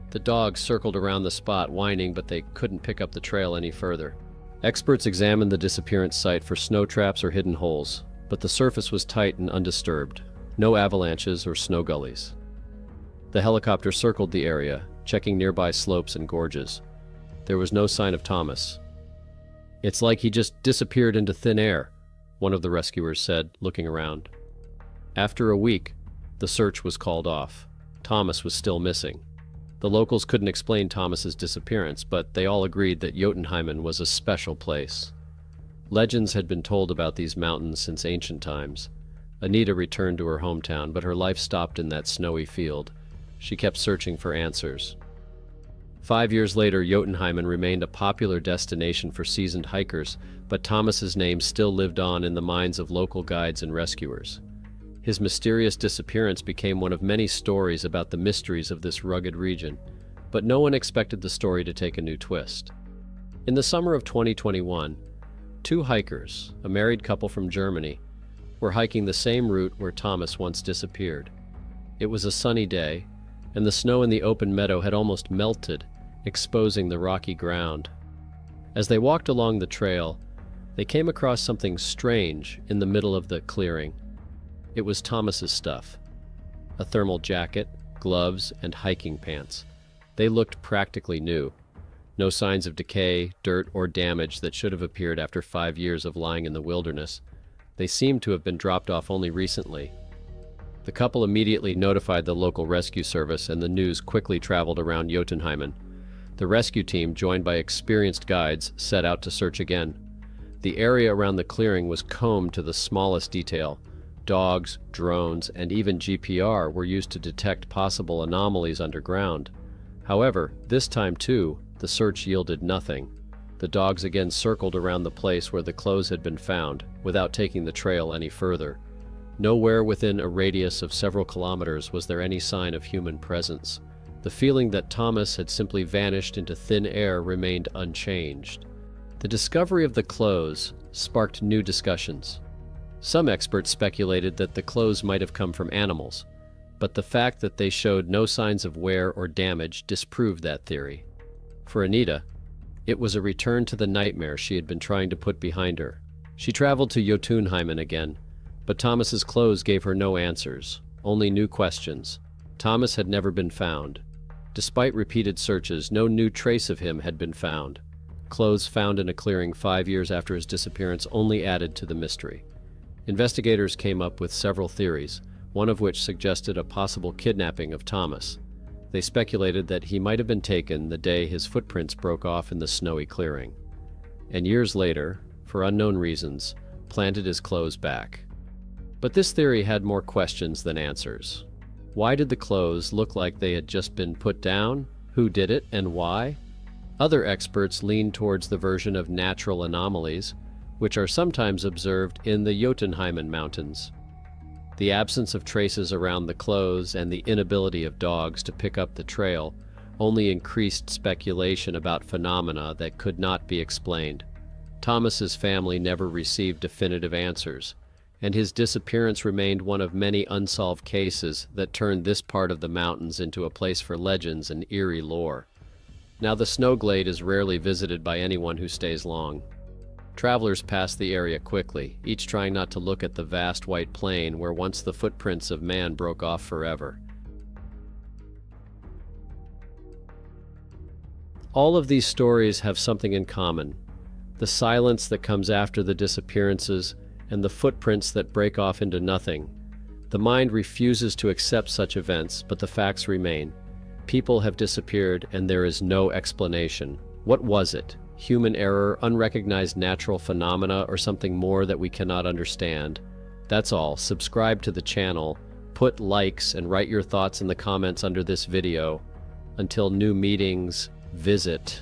The dogs circled around the spot, whining, but they couldn't pick up the trail any further. Experts examined the disappearance site for snow traps or hidden holes, but the surface was tight and undisturbed. No avalanches or snow gullies. The helicopter circled the area, checking nearby slopes and gorges. There was no sign of Thomas. "It's like he just disappeared into thin air," one of the rescuers said, looking around. After a week, the search was called off. Thomas was still missing. The locals couldn't explain Thomas's disappearance, but they all agreed that Jotunheimen was a special place. Legends had been told about these mountains since ancient times. Anita returned to her hometown, but her life stopped in that snowy field. She kept searching for answers. 5 years later, Jotunheimen remained a popular destination for seasoned hikers, but Thomas's name still lived on in the minds of local guides and rescuers. His mysterious disappearance became one of many stories about the mysteries of this rugged region, but no one expected the story to take a new twist. In the summer of 2021, two hikers, a married couple from Germany, were hiking the same route where Thomas once disappeared. It was a sunny day, and the snow in the open meadow had almost melted, exposing the rocky ground. As they walked along the trail, they came across something strange in the middle of the clearing. It was Thomas's stuff. A thermal jacket, gloves, and hiking pants. They looked practically new. No signs of decay, dirt, or damage that should have appeared after 5 years of lying in the wilderness. They seemed to have been dropped off only recently. The couple immediately notified the local rescue service, and the news quickly traveled around Jotunheimen. The rescue team, joined by experienced guides, set out to search again. The area around the clearing was combed to the smallest detail. Dogs, drones, and even GPR were used to detect possible anomalies underground. However, this time too, the search yielded nothing. The dogs again circled around the place where the clothes had been found, without taking the trail any further. Nowhere within a radius of several kilometers was there any sign of human presence. The feeling that Thomas had simply vanished into thin air remained unchanged. The discovery of the clothes sparked new discussions. Some experts speculated that the clothes might have come from animals, but the fact that they showed no signs of wear or damage disproved that theory. For Anita, it was a return to the nightmare she had been trying to put behind her. She traveled to Jotunheimen again, but Thomas's clothes gave her no answers, only new questions. Thomas had never been found. Despite repeated searches, no new trace of him had been found. Clothes found in a clearing 5 years after his disappearance only added to the mystery. Investigators came up with several theories, one of which suggested a possible kidnapping of Thomas. They speculated that he might have been taken the day his footprints broke off in the snowy clearing, and years later, for unknown reasons, planted his clothes back. But this theory had more questions than answers. Why did the clothes look like they had just been put down? Who did it and why? Other experts leaned towards the version of natural anomalies, which are sometimes observed in the Jotunheimen Mountains. The absence of traces around the clothes and the inability of dogs to pick up the trail only increased speculation about phenomena that could not be explained. Thomas's family never received definitive answers, and his disappearance remained one of many unsolved cases that turned this part of the mountains into a place for legends and eerie lore. Now, the snow glade is rarely visited by anyone who stays long. Travelers pass the area quickly, each trying not to look at the vast white plain where once the footprints of man broke off forever. All of these stories have something in common: the silence that comes after the disappearances and the footprints that break off into nothing. The mind refuses to accept such events, but the facts remain. People have disappeared and there is no explanation. What was it? Human error, unrecognized natural phenomena, or something more that we cannot understand? That's all. Subscribe to the channel, put likes, and write your thoughts in the comments under this video. Until new meetings, visit